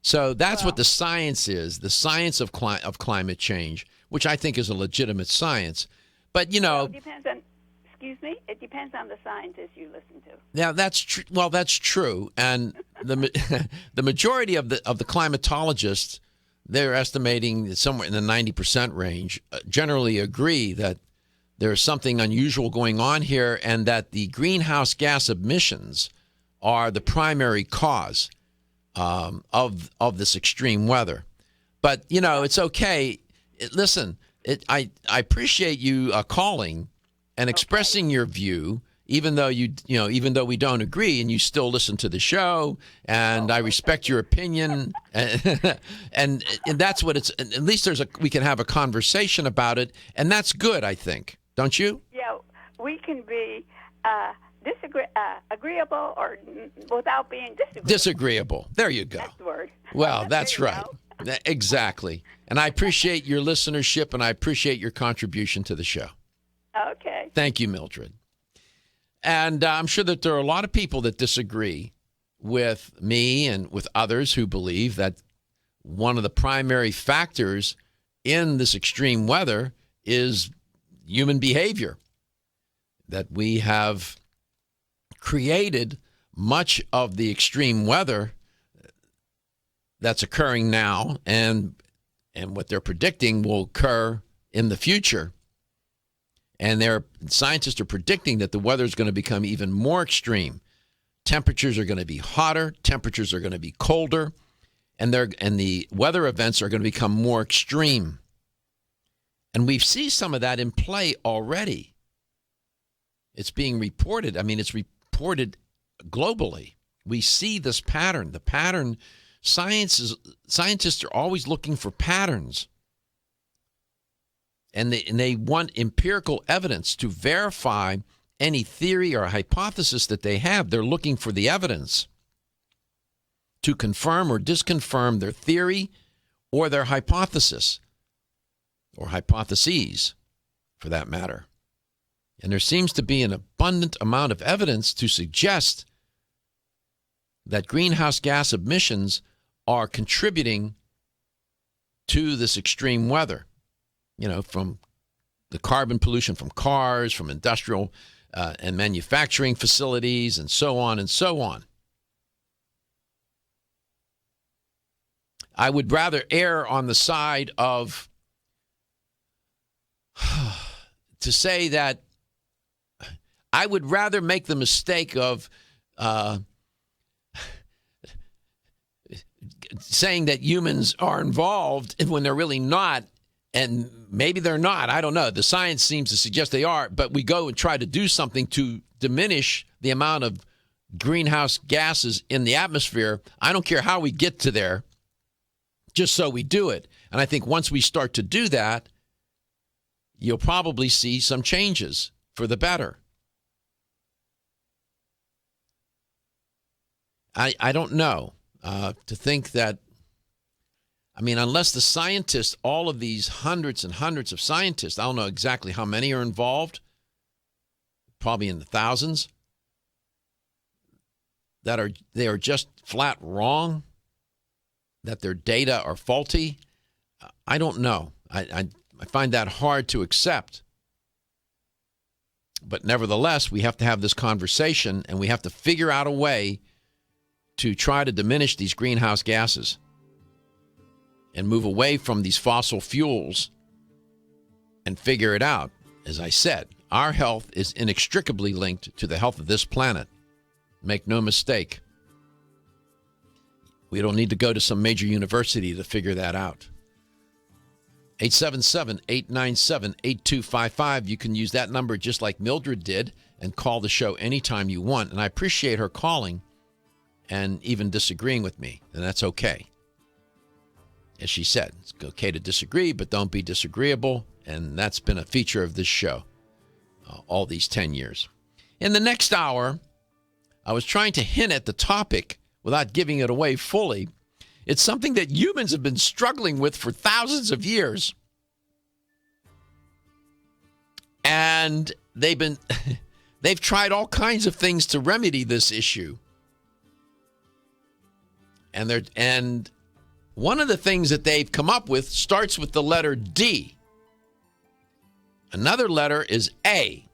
So that's what the science is, the science of climate change, which I think is a legitimate science. But, it depends on, it depends on the scientists you listen to. Yeah, that's true. Well, that's true. And the majority of the climatologists, they're estimating somewhere in the 90% range, generally agree that there's something unusual going on here and that the greenhouse gas emissions are the primary cause of this extreme weather. But, it's okay. Listen, I appreciate you calling and expressing your view, even though even though we don't agree, and you still listen to the show, and I respect your opinion, and that's what it's. At least we can have a conversation about it, and that's good, I think, don't you? Yeah, we can be agreeable or without being disagreeable. Disagreeable. There you go. That's the word. Well, that's right. Exactly. And I appreciate your listenership, and I appreciate your contribution to the show. Okay. Thank you, Mildred. And I'm sure that there are a lot of people that disagree with me and with others who believe that one of the primary factors in this extreme weather is human behavior, that we have created much of the extreme weather that's occurring now and what they're predicting will occur in the future. And scientists are predicting that the weather is going to become even more extreme. Temperatures are going to be hotter. Temperatures are going to be colder. And the weather events are going to become more extreme. And we see some of that in play already. It's being reported. I mean, it's reported globally. We see this pattern. The pattern, scientists are always looking for patterns. And they want empirical evidence to verify any theory or hypothesis that they have. They're looking for the evidence to confirm or disconfirm their theory or their hypothesis, or hypotheses, for that matter. And there seems to be an abundant amount of evidence to suggest that greenhouse gas emissions are contributing to this extreme weather. From the carbon pollution from cars, from industrial and manufacturing facilities, and so on and so on. I would rather err on the side of to say that I would rather make the mistake of saying that humans are involved when they're really not, and maybe they're not. I don't know. The science seems to suggest they are, but we go and try to do something to diminish the amount of greenhouse gases in the atmosphere. I don't care how we get to there, just so we do it. And I think once we start to do that, you'll probably see some changes for the better. I don't know. To think that, I mean, unless the scientists, all of these hundreds and hundreds of scientists, I don't know exactly how many are involved, probably in the thousands, they are just flat wrong, that their data are faulty. I don't know. I find that hard to accept. But nevertheless, we have to have this conversation, and we have to figure out a way to try to diminish these greenhouse gases and move away from these fossil fuels and figure it out. As I said, our health is inextricably linked to the health of this planet. Make no mistake. We don't need to go to some major university to figure that out. 877-897-8255. You can use that number just like Mildred did and call the show anytime you want. And I appreciate her calling and even disagreeing with me, and that's okay. As she said, it's okay to disagree, but don't be disagreeable, and that's been a feature of this show all these 10 years. In the next hour, I was trying to hint at the topic without giving it away fully. It's something that humans have been struggling with for thousands of years, and they've tried all kinds of things to remedy this issue. And one of the things that they've come up with starts with the letter D. Another letter is A,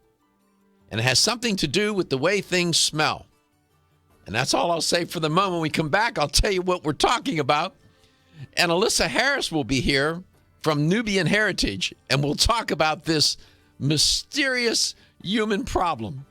and it has something to do with the way things smell. And that's all I'll say for the moment. When we come back, I'll tell you what we're talking about. And Elissa Harris will be here from Nubian Heritage, and we'll talk about this mysterious human problem.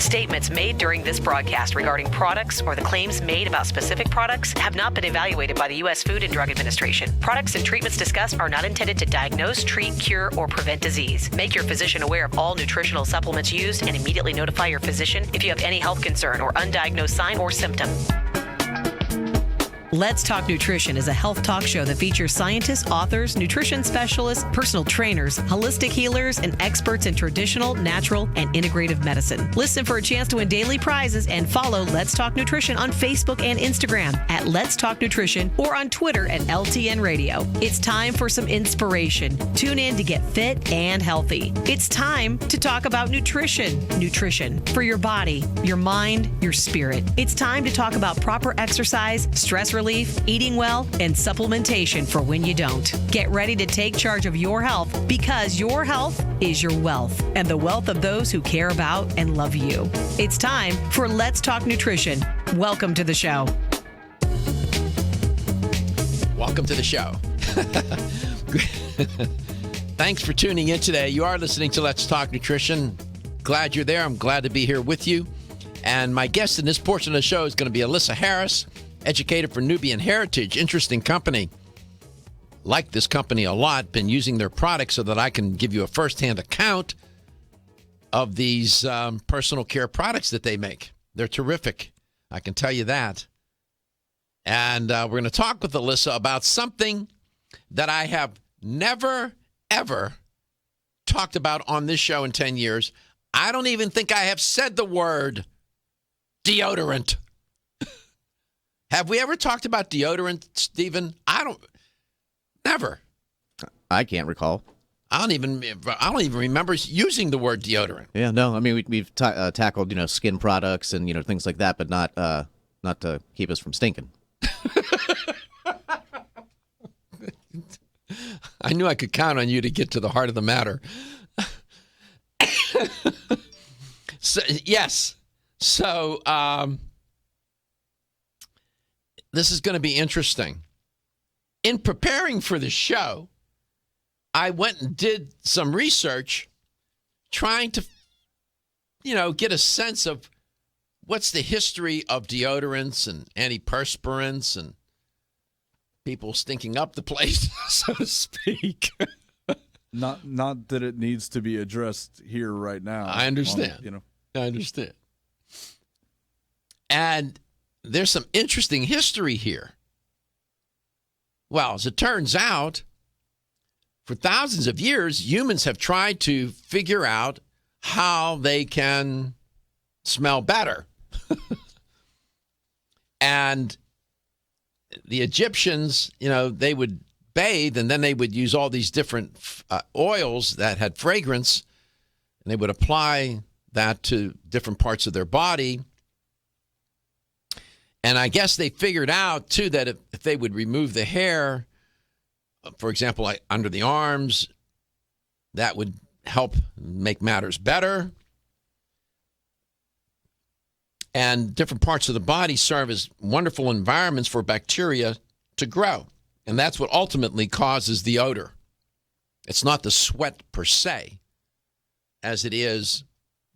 Statements made during this broadcast regarding products or the claims made about specific products have not been evaluated by the U.S. Food and Drug Administration. Products and treatments discussed are not intended to diagnose, treat, cure, or prevent disease. Make your physician aware of all nutritional supplements used and immediately notify your physician if you have any health concern or undiagnosed sign or symptom. Let's Talk Nutrition is a health talk show that features scientists, authors, nutrition specialists, personal trainers, holistic healers, and experts in traditional, natural, and integrative medicine. Listen for a chance to win daily prizes and follow Let's Talk Nutrition on Facebook and Instagram at Let's Talk Nutrition or on Twitter at LTN Radio. It's time for some inspiration. Tune in to get fit and healthy. It's time to talk about nutrition. Nutrition for your body, your mind, your spirit. It's time to talk about proper exercise, stress relief, eating well, and supplementation for when you don't. Get ready to take charge of your health because your health is your wealth and the wealth of those who care about and love you. It's time for Let's Talk Nutrition. Welcome to the show. Welcome to the show. Thanks for tuning in today. You are listening to Let's Talk Nutrition. Glad you're there. I'm glad to be here with you. And my guest in this portion of the show is going to be Elissa Harris, educator for Nubian Heritage. Interesting company. Like this company a lot. Been using their products so that I can give you a firsthand account of these personal care products that they make. They're terrific. I can tell you that. And we're going to talk with Elissa about something that I have never, ever talked about on this show in 10 years. I don't even think I have said the word deodorant. Have we ever talked about deodorant, Stephen? Never. I can't recall. I don't even remember using the word deodorant. Yeah, no. I mean, we've tackled skin products and things like that, but not to keep us from stinking. I knew I could count on you to get to the heart of the matter. So, yes. So, this is going to be interesting. In preparing for the show, I went and did some research trying to, get a sense of what's the history of deodorants and antiperspirants and people stinking up the place, so to speak. Not that it needs to be addressed here right now. I understand. I understand. And there's some interesting history here. Well, as it turns out, for thousands of years, humans have tried to figure out how they can smell better. And the Egyptians, they would bathe and then they would use all these different oils that had fragrance, and they would apply that to different parts of their body. And I guess they figured out, too, that if they would remove the hair, for example, like under the arms, that would help make matters better. And different parts of the body serve as wonderful environments for bacteria to grow. And that's what ultimately causes the odor. It's not the sweat per se, as it is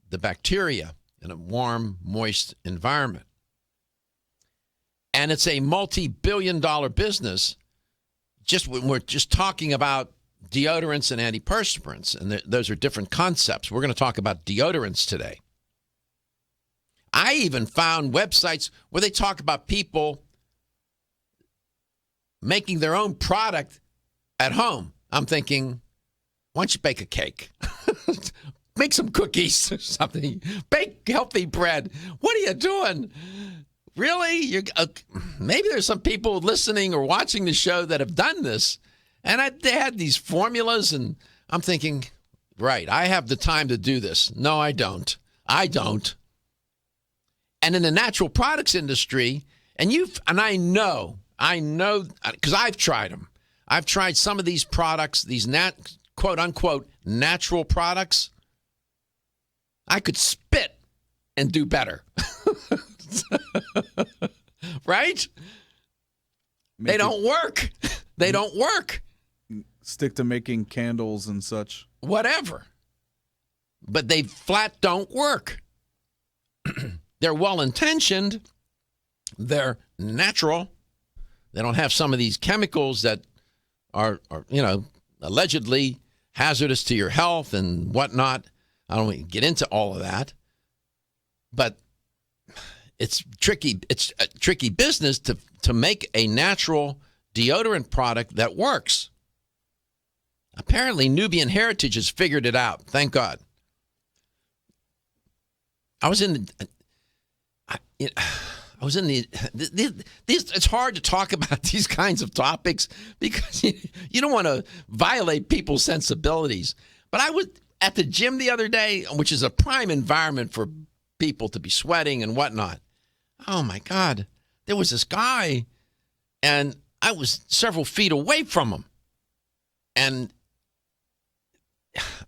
the bacteria in a warm, moist environment. And it's a multi-billion-dollar business. Just when we're just talking about deodorants and antiperspirants, and those are different concepts. We're going to talk about deodorants today. I even found websites where they talk about people making their own product at home. I'm thinking, why don't you bake a cake? Make some cookies or something. Bake healthy bread. What are you doing? Really? Maybe there's some people listening or watching the show that have done this. And they had these formulas, and I'm thinking, right, I have the time to do this. No, I don't. I don't. And in the natural products industry, and I know, because I've tried them. I've tried some of these products, these quote unquote natural products. I could spit and do better. Right? They don't work. They don't work. Stick to making candles and such. Whatever. But they flat don't work. they're well-intentioned. They're natural. They don't have some of these chemicals that are allegedly hazardous to your health and whatnot. I don't want to get into all of that. But it's tricky. It's a tricky business to make a natural deodorant product that works. Apparently, Nubian Heritage has figured it out. Thank God. It's hard to talk about these kinds of topics because you don't want to violate people's sensibilities. But I was at the gym the other day, which is a prime environment for people to be sweating and whatnot. Oh, my God. There was this guy, and I was several feet away from him. And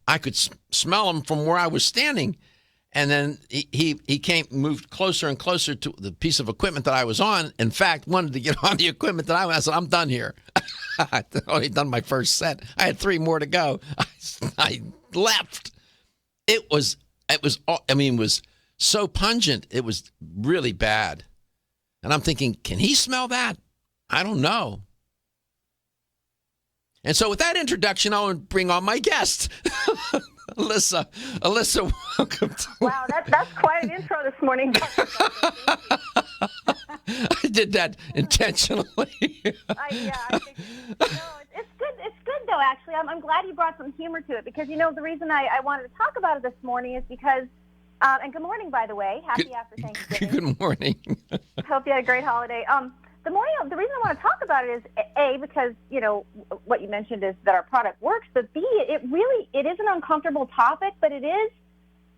I could smell him from where I was standing. And then he moved closer and closer to the piece of equipment that I was on. In fact, wanted to get on the equipment that I said, I'm done here. I'd only done my first set. I had 3 more to go. I left. It was so pungent. It was really bad. And I'm thinking, can he smell that? I don't know. And so with that introduction, I'll bring on my guest. Elissa, welcome to... Wow, that's quite an intro this morning. I did that intentionally. I think, it's good. It's good though. Actually, I'm glad you brought some humor to it because the reason I wanted to talk about it this morning is because. And good morning, by the way. Happy after Thanksgiving. Good morning. Hope you had a great holiday. The reason I want to talk about it is A, because what you mentioned is that our product works, but B, it is an uncomfortable topic, but it is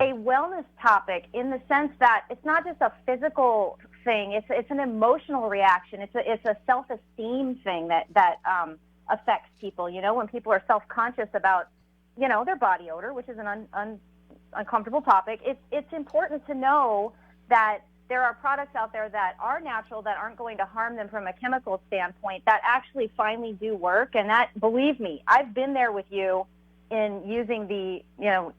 a wellness topic in the sense that it's not just a physical thing; it's an emotional reaction. It's a self-esteem thing that affects people. When people are self-conscious about their body odor, which is an uncomfortable topic, it's important to know that there are products out there that are natural, that aren't going to harm them from a chemical standpoint, that actually finally do work. And that, believe me, I've been there with you in using the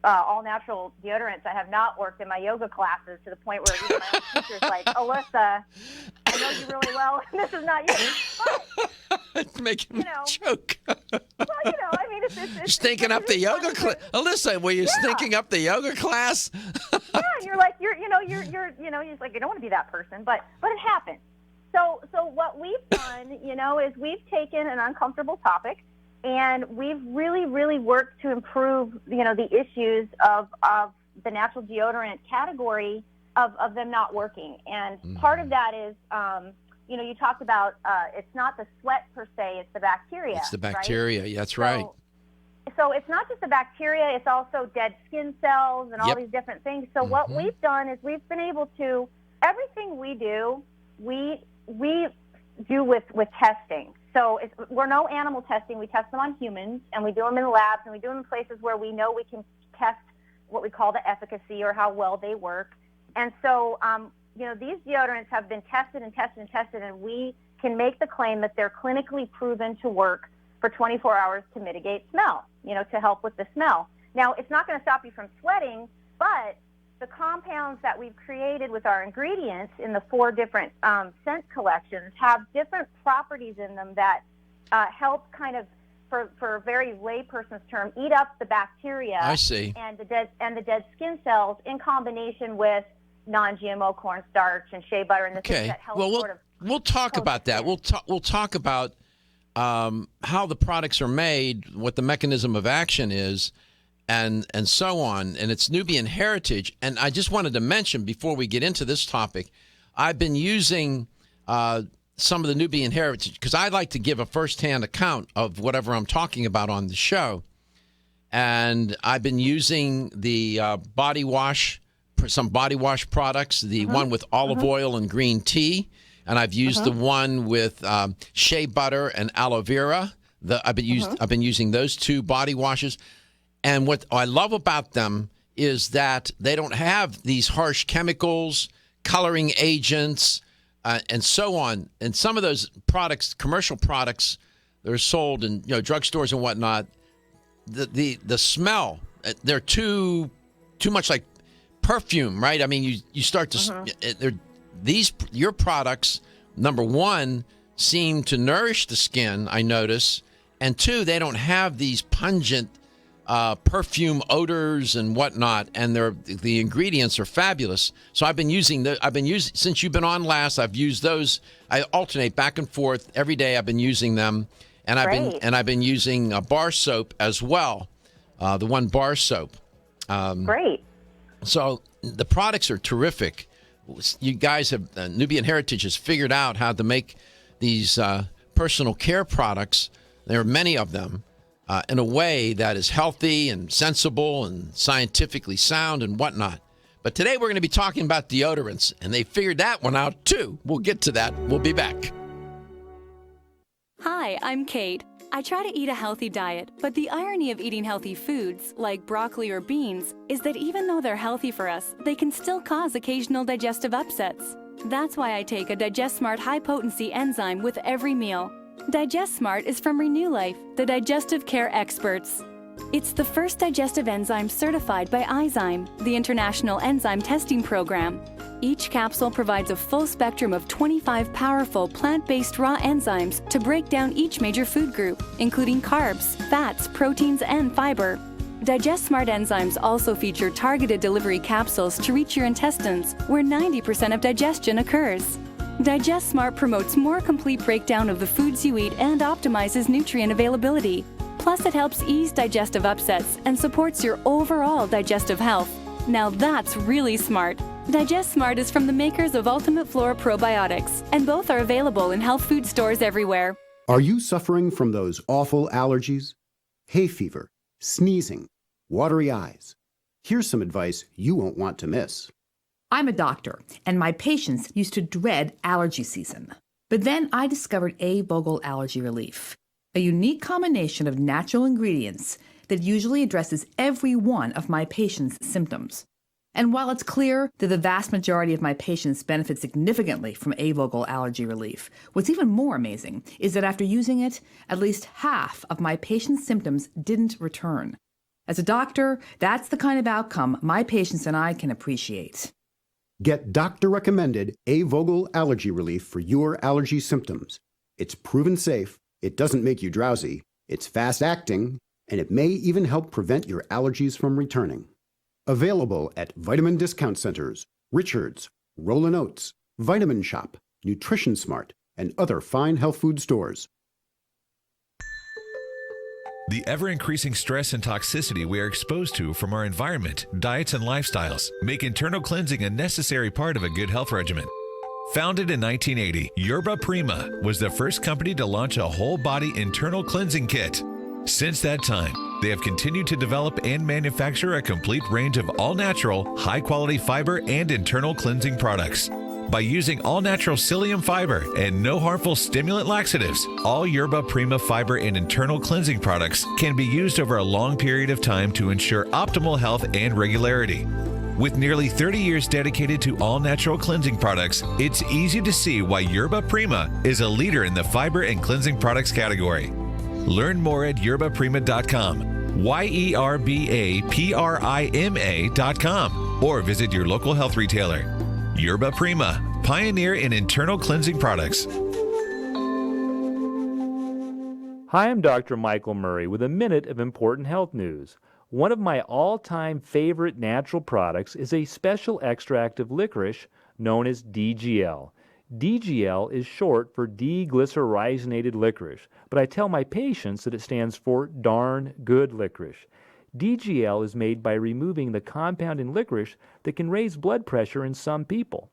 all-natural deodorants that have not worked in my yoga classes to the point where even my own teacher's like, Elissa, I know you really well, and this is not you. But, it's making me choke. It's stinking up the yoga class. Elissa, were you stinking up the yoga class? Yeah, and you're like, you're like, you don't want to be that person, but it happens. So what we've done, is we've taken an uncomfortable topic and we've really, really worked to improve, the issues of the natural deodorant category of them not working. And part of that is, you talked about it's not the sweat per se, it's the bacteria. It's the bacteria. Right? That's right. So it's not just the bacteria, it's also dead skin cells and all these different things. So what we've done is we've been able to, everything we do, we do with testing. So we're no animal testing. We test them on humans, and we do them in labs, and we do them in places where we know we can test what we call the efficacy or how well they work. And so, these deodorants have been tested and tested and tested, and we can make the claim that they're clinically proven to work for 24 hours to mitigate smell, to help with the smell. Now, it's not going to stop you from sweating, but the compounds that we've created with our ingredients in the 4 different scent collections have different properties in them that help kind of, for a very layperson's term, eat up the bacteria. I see. And the dead skin cells in combination with non-GMO cornstarch and shea butter and the things that help we'll talk about that. We'll talk about how the products are made, what the mechanism of action is, and so on. And it's Nubian Heritage. And I just wanted to mention before we get into this topic, I've been using some of the Nubian Heritage because I like to give a firsthand account of whatever I'm talking about on the show. And I've been using the body wash, some body wash products, the one with olive oil and green tea. And I've used the one with shea butter and aloe vera. I've been using those 2 body washes. And what I love about them is that they don't have these harsh chemicals, coloring agents, and so on. And some of those products, commercial products, that are sold in drugstores and whatnot, the smell, they're too much like perfume, right? I mean, you start to your products, number one, seem to nourish the skin, I notice, and two, they don't have these pungent perfume odors and whatnot, and the ingredients are fabulous. So I've been using since you've been on last. I've used those. I alternate back and forth every day. I've been using them, and I've been using bar soap as well, the one bar soap. Great. So the products are terrific. You guys have Nubian Heritage has figured out how to make these personal care products. There are many of them. In a way that is healthy and sensible and scientifically sound and whatnot. But today we're going to be talking about deodorants, and they figured that one out too. We'll get to that. We'll be back. Hi, I'm Kate. I try to eat a healthy diet, but the irony of eating healthy foods, like broccoli or beans, is that even though they're healthy for us, they can still cause occasional digestive upsets. That's why I take a Digest Smart high-potency enzyme with every meal. Digest Smart is from Renew Life, the digestive care experts. It's the first digestive enzyme certified by Izyme, the International Enzyme Testing Program. Each capsule provides a full spectrum of 25 powerful plant-based raw enzymes to break down each major food group, including carbs, fats, proteins, and fiber. Digest Smart enzymes also feature targeted delivery capsules to reach your intestines, where 90% of digestion occurs. Digest Smart promotes more complete breakdown of the foods you eat and optimizes nutrient availability. Plus, it helps ease digestive upsets and supports your overall digestive health. Now that's really smart. Digest Smart is from the makers of Ultimate Flora Probiotics, and both are available in health food stores everywhere. Are you suffering from those awful allergies? Hay fever, sneezing, watery eyes? Here's some advice you won't want to miss. I'm a doctor, and my patients used to dread allergy season. But then I discovered A-Vogel Allergy Relief, a unique combination of natural ingredients that usually addresses every one of my patients' symptoms. And while it's clear that the vast majority of my patients benefit significantly from A-Vogel Allergy Relief, what's even more amazing is that after using it, at least half of my patients' symptoms didn't return. As a doctor, that's the kind of outcome my patients and I can appreciate. Get doctor-recommended A-Vogel Allergy Relief for your allergy symptoms. It's proven safe, it doesn't make you drowsy, it's fast-acting, and it may even help prevent your allergies from returning. Available at vitamin discount centers, Richards, Rollin' Oats, Vitamin Shop, Nutrition Smart, and other fine health food stores. The ever-increasing stress and toxicity we are exposed to from our environment, diets, and lifestyles make internal cleansing a necessary part of a good health regimen. Founded in 1980, Yerba Prima was the first company to launch a whole-body internal cleansing kit. Since that time, they have continued to develop and manufacture a complete range of all-natural, high-quality fiber and internal cleansing products. By using all-natural psyllium fiber and no harmful stimulant laxatives, all Yerba Prima fiber and internal cleansing products can be used over a long period of time to ensure optimal health and regularity. With nearly 30 years dedicated to all-natural cleansing products, it's easy to see why Yerba Prima is a leader in the fiber and cleansing products category. Learn more at yerbaprima.com, YERBAPRIMA.com, or visit your local health retailer. Yerba Prima, pioneer in internal cleansing products. Hi, I'm Dr. Michael Murray with a minute of important health news. One of my all-time favorite natural products is a special extract of licorice known as DGL. DGL is short for deglycyrrhizated licorice, but I tell my patients that it stands for darn good licorice. DGL is made by removing the compound in licorice that can raise blood pressure in some people.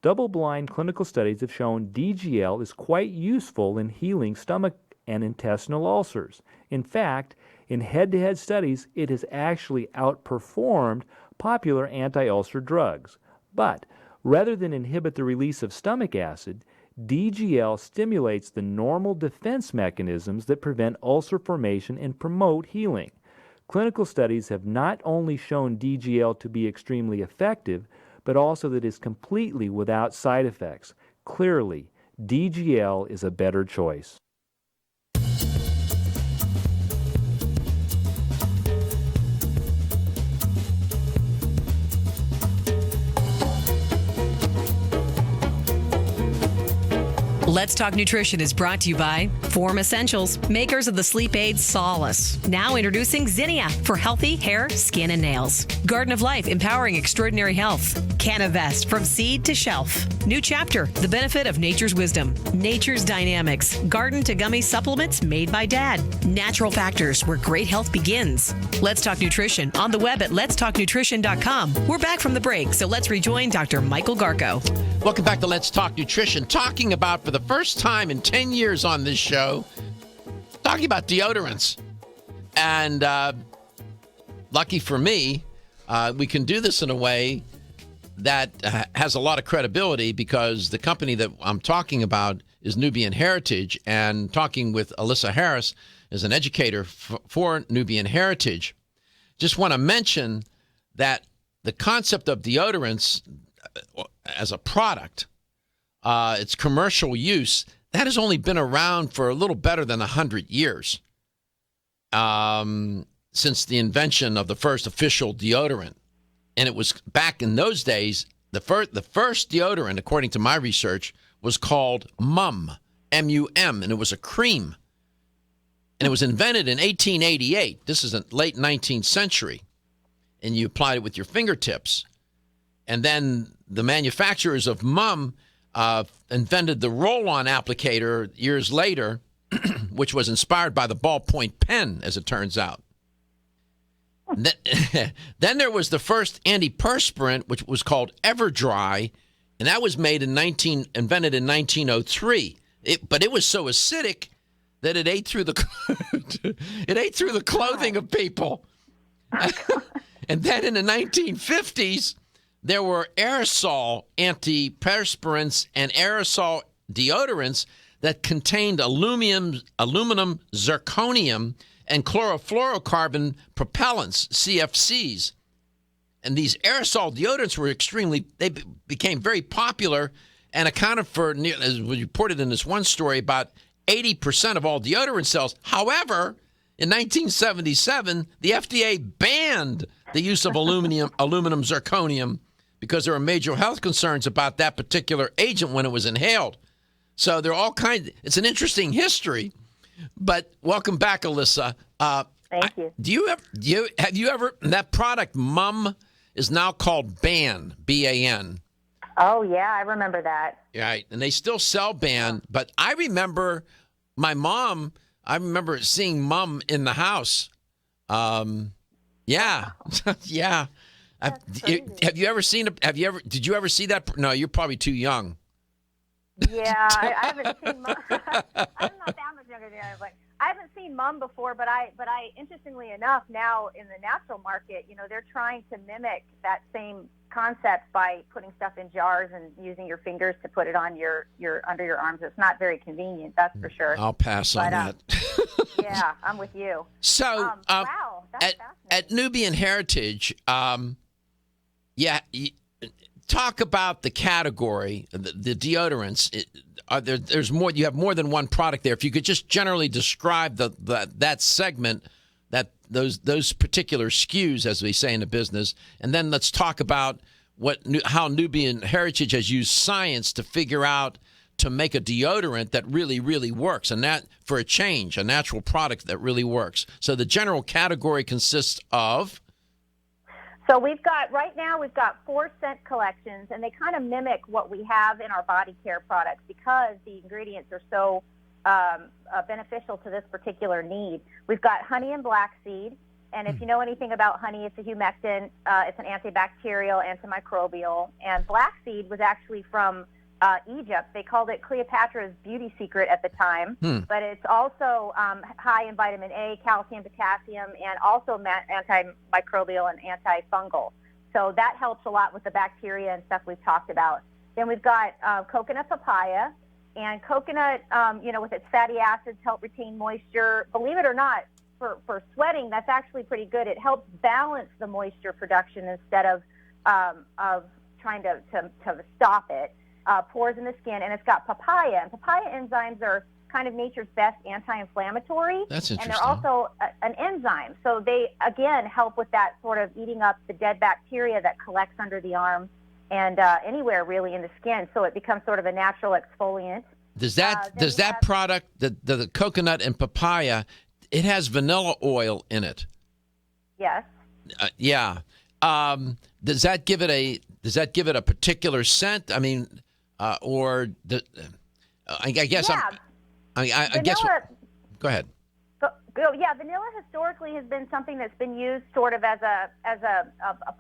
Double-blind clinical studies have shown DGL is quite useful in healing stomach and intestinal ulcers. In fact, in head-to-head studies, it has actually outperformed popular anti-ulcer drugs. But rather than inhibit the release of stomach acid, DGL stimulates the normal defense mechanisms that prevent ulcer formation and promote healing. Clinical studies have not only shown DGL to be extremely effective, but also that it is completely without side effects. Clearly, DGL is a better choice. Let's Talk Nutrition is brought to you by Form Essentials, makers of the sleep aid Solace. Now introducing Zinnia for healthy hair, skin, and nails. Garden of Life, empowering extraordinary health. Canavest, from seed to shelf. New Chapter, the benefit of nature's wisdom. Nature's Dynamics, garden to gummy supplements made by Dad. Natural Factors, where great health begins. Let's Talk Nutrition on the web at letstalknutrition.com. We're back from the break, so let's rejoin Dr. Michael Garko. Welcome back to Let's Talk Nutrition. Talking about, for the first time in 10 years on this show, talking about deodorants. And lucky for me, we can do this in a way that has a lot of credibility, because the company that I'm talking about is Nubian Heritage, and talking with Elissa Harris is an educator for Nubian Heritage. Just want to mention that the concept of deodorants as a product, its commercial use, that has only been around for a little better than 100 years, since the invention of the first official deodorant. And it was back in those days, the first deodorant, according to my research, was called MUM, M-U-M, and it was a cream. And it was invented in 1888. This is the late 19th century. And you applied it with your fingertips. And then the manufacturers of MUM invented the roll-on applicator years later, which was inspired by the ballpoint pen, as it turns out. Then there was the first antiperspirant, which was called Everdry, and that was invented in 1903. But it was so acidic that it ate through the clothing of people. And then in the 1950s, there were aerosol antiperspirants and aerosol deodorants that contained aluminum, zirconium, and chlorofluorocarbon propellants, CFCs. And these aerosol deodorants were they became very popular and accounted for, as was reported in this one story, about 80% of all deodorant sales. However, in 1977, the FDA banned the use of aluminum zirconium because there were major health concerns about that particular agent when it was inhaled. So there are all kinds. It's an interesting history. But welcome back, Elissa. Thank you. Have you ever, that product, MUM, is now called BAN, B-A-N. Oh, yeah, I remember that. Right, and they still sell BAN, but I remember my mom, seeing MUM in the house. Yeah, yeah. Have you ever seen did you ever see that? No, you're probably too young. Yeah, I haven't seen MUM. I'm not that much younger than I was. I haven't seen MUM before, but I interestingly enough, now in the natural market, they're trying to mimic that same concept by putting stuff in jars and using your fingers to put it on your under your arms. It's not very convenient, that's for sure. I'll pass on that. Yeah, I'm with you. So, wow, that's at Nubian Heritage, talk about the category, the deodorants. There's more. You have more than one product there. If you could just generally describe that segment, those particular SKUs, as we say in the business, and then let's talk about how Nubian Heritage has used science to figure out to make a deodorant that really, really works, and that for a change, a natural product that really works. So the general category consists of. So right now we've got 4 scent collections, and they kind of mimic what we have in our body care products because the ingredients are so beneficial to this particular need. We've got honey and blackseed, and if you know anything about honey, it's a humectant. It's an antibacterial, antimicrobial, and blackseed was actually from Egypt. They called it Cleopatra's beauty secret at the time, but it's also high in vitamin A, calcium, potassium, and also antimicrobial and antifungal. So that helps a lot with the bacteria and stuff we've talked about. Then we've got coconut papaya, and coconut, with its fatty acids help retain moisture. Believe it or not, for sweating, that's actually pretty good. It helps balance the moisture production instead of trying to stop it. Pores in the skin, and it's got papaya. And papaya enzymes are kind of nature's best anti-inflammatory. That's interesting. And they're also an enzyme. So they, again, help with that sort of eating up the dead bacteria that collects under the arm and anywhere really in the skin. So it becomes sort of a natural exfoliant. Does that product, the coconut and papaya, it has vanilla oil in it? Yes. Yeah. Does that give it a particular scent? I mean, or I guess Yeah. I guess. Go ahead. Yeah, vanilla historically has been something that's been used sort of as a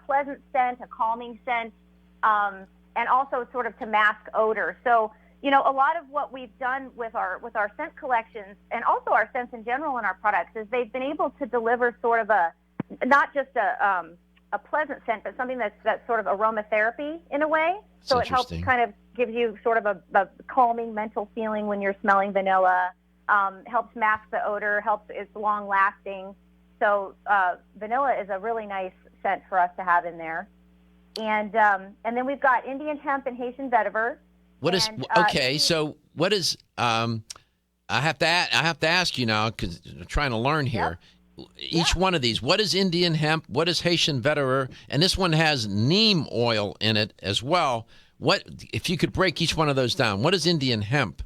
pleasant scent, a calming scent, and also sort of to mask odor. So, a lot of what we've done with our scent collections and also our scents in general in our products is they've been able to deliver sort of not just a pleasant scent, but something that's sort of aromatherapy in a way. So it helps kind of gives you sort of a calming mental feeling when you're smelling vanilla. Helps mask the odor, it's long lasting. So vanilla is a really nice scent for us to have in there. And then we've got Indian hemp and Haitian vetiver. So what is I have to ask you now because I'm trying to learn here. Yep. Each one of these, what is Indian hemp? What is Haitian vetiver? And this one has neem oil in it as well. What if you could break each one of those down? What is Indian hemp?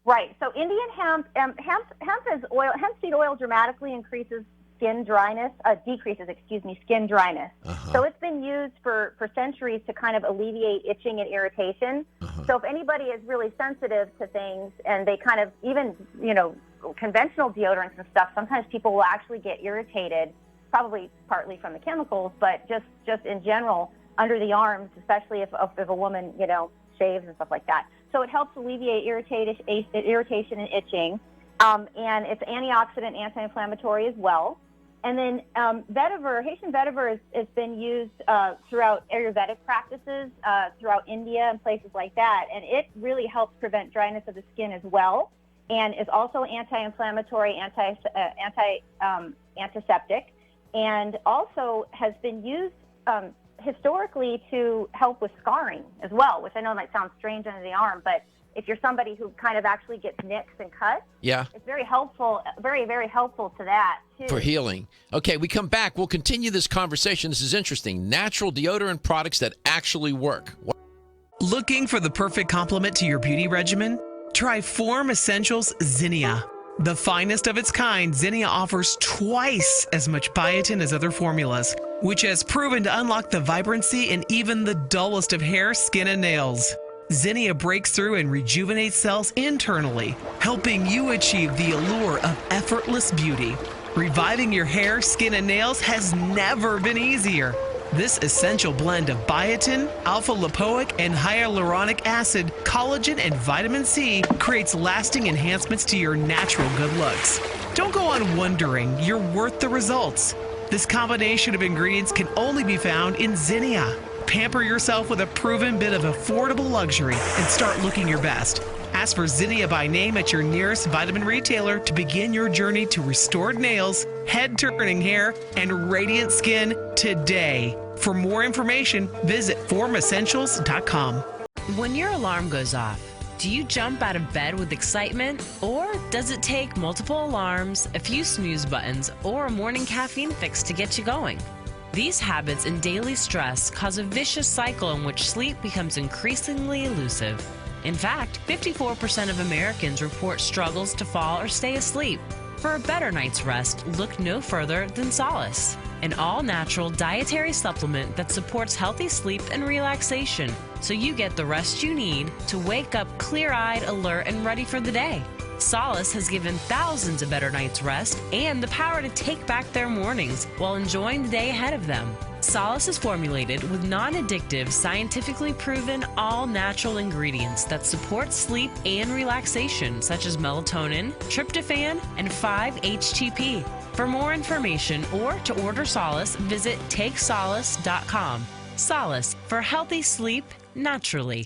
Right. So Indian hemp is oil. Hemp seed oil dramatically decreases skin dryness. Uh-huh. So it's been used for centuries to kind of alleviate itching and irritation. Uh-huh. So if anybody is really sensitive to things and they kind of even, conventional deodorants and stuff, sometimes people will actually get irritated, probably partly from the chemicals, but just in general under the arms, especially if a woman, shaves and stuff like that. So it helps alleviate irritation and itching, and it's antioxidant, anti-inflammatory as well. And then Haitian vetiver has been used throughout Ayurvedic practices throughout India and places like that, and it really helps prevent dryness of the skin as well, and is also anti-inflammatory, antiseptic, and also has been used historically to help with scarring as well, which I know might sound strange under the arm, but if you're somebody who kind of actually gets nicks and cuts, it's very helpful, very, very helpful to that, too. For healing. Okay, we come back. We'll continue this conversation. This is interesting. Natural deodorant products that actually work. Looking for the perfect complement to your beauty regimen? Try Form Essentials Zinnia. The finest of its kind, Zinnia offers twice as much biotin as other formulas, which has proven to unlock the vibrancy in even the dullest of hair, skin, and nails. Zinnia breaks through and rejuvenates cells internally, helping you achieve the allure of effortless beauty. Reviving your hair, skin, and nails has never been easier. This essential blend of biotin, alpha-lipoic, and hyaluronic acid, collagen, and vitamin C creates lasting enhancements to your natural good looks. Don't go on wondering. You're worth the results. This combination of ingredients can only be found in Zinnia. Pamper yourself with a proven bit of affordable luxury and start looking your best. Ask for Zinnia by name at your nearest vitamin retailer to begin your journey to restored nails, head-turning hair, and radiant skin today. For more information, visit formessentials.com. When your alarm goes off, do you jump out of bed with excitement? Or does it take multiple alarms, a few snooze buttons, or a morning caffeine fix to get you going? These habits and daily stress cause a vicious cycle in which sleep becomes increasingly elusive. In fact, 54% of Americans report struggles to fall or stay asleep. For a better night's rest, look no further than Solace, an all-natural dietary supplement that supports healthy sleep and relaxation, so you get the rest you need to wake up clear-eyed, alert, and ready for the day. Solace has given thousands a better night's rest and the power to take back their mornings while enjoying the day ahead of them. Solace is formulated with non-addictive, scientifically proven, all-natural ingredients that support sleep and relaxation, such as melatonin, tryptophan, and 5-HTP. For more information or to order Solace, visit takesolace.com. Solace for healthy sleep naturally.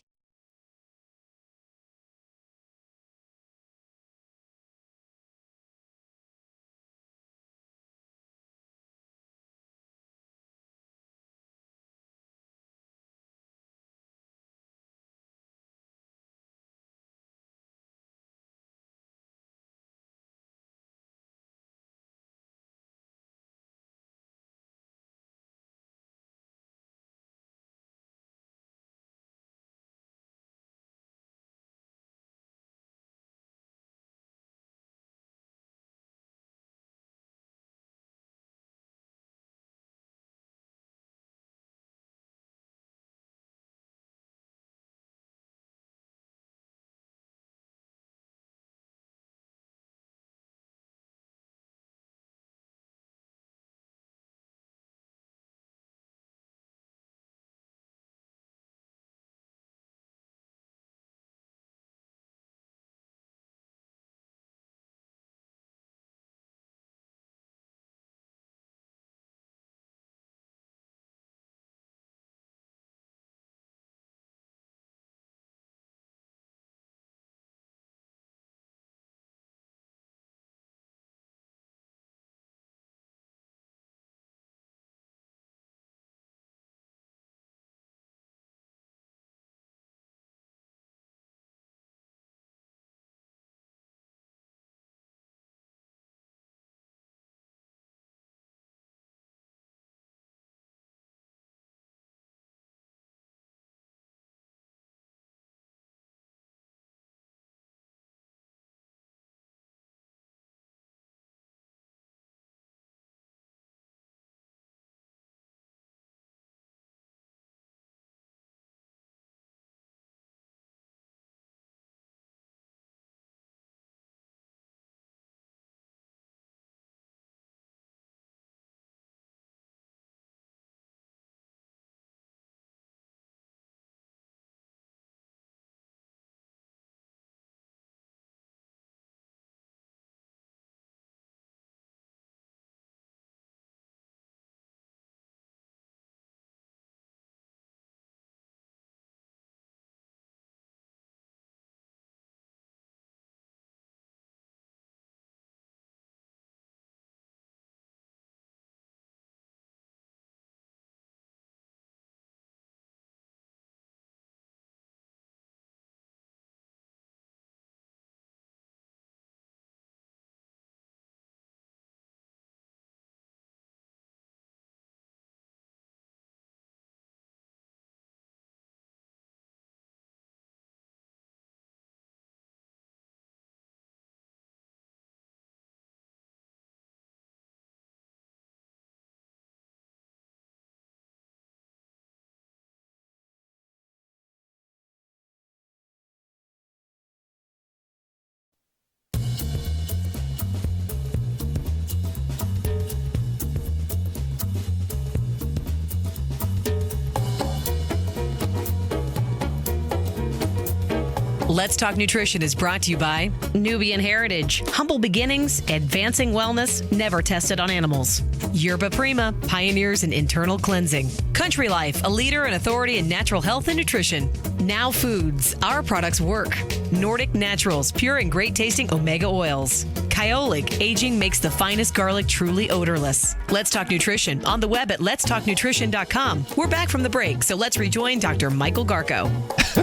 Let's Talk Nutrition is brought to you by Nubian Heritage, humble beginnings, advancing wellness, never tested on animals. Yerba Prima, pioneers in internal cleansing. Country Life, a leader and authority in natural health and nutrition. Now Foods, our products work. Nordic Naturals, pure and great tasting omega oils. Kyolic, aging makes the finest garlic truly odorless. Let's Talk Nutrition on the web at letstalknutrition.com. We're back from the break, so let's rejoin Dr. Michael Garko.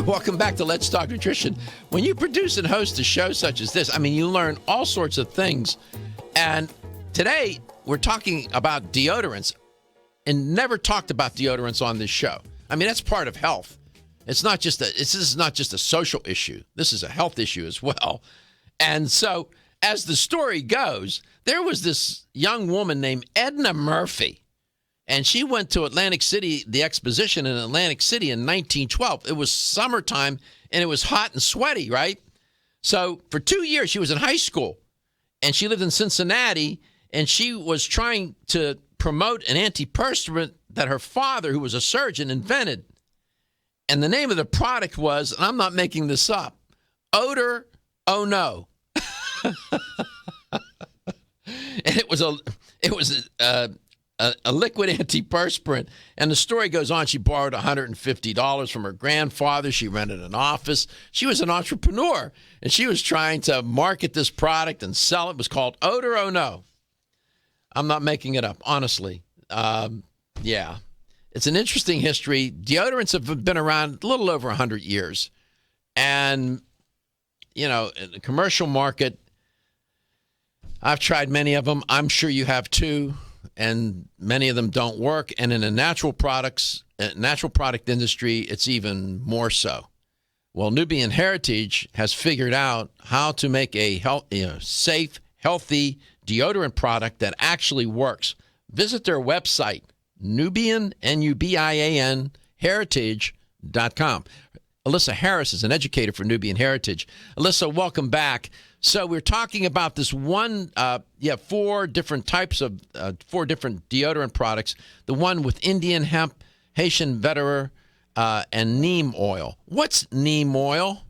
Welcome back to Let's Talk Nutrition. When you produce and host a show such as this, I mean, you learn all sorts of things. And today, we're talking about deodorants, and never talked about deodorants on this show. I mean, that's part of health. This is not just a social issue. This is a health issue as well. And so, as the story goes, there was this young woman named Edna Murphy, and she went to Atlantic City, the exposition in Atlantic City in 1912. It was summertime, and it was hot and sweaty, right? So for 2 years, she was in high school, and she lived in Cincinnati, and she was trying to promote an antiperspirant that her father, who was a surgeon, invented. And the name of the product was, and I'm not making this up, Odor Oh No. And it was a liquid antiperspirant. And the story goes on. She borrowed $150 from her grandfather. She rented an office. She was an entrepreneur, and she was trying to market this product and sell it. It was called Odor Oh No. I'm not making it up, honestly. Yeah. It's an interesting history. Deodorants have been around a little over 100 years. And, you know, in the commercial market, I've tried many of them. I'm sure you have too. And many of them don't work. And in the natural product industry, it's even more so. Well, Nubian Heritage has figured out how to make a safe, healthy deodorant product that actually works. Visit their website, Nubian, Nubian, heritage.com. Elissa Harris is an educator for Nubian Heritage. Elissa, welcome back. So we're talking about this four different deodorant products. The one with Indian hemp, Haitian vetiver, and neem oil. What's neem oil?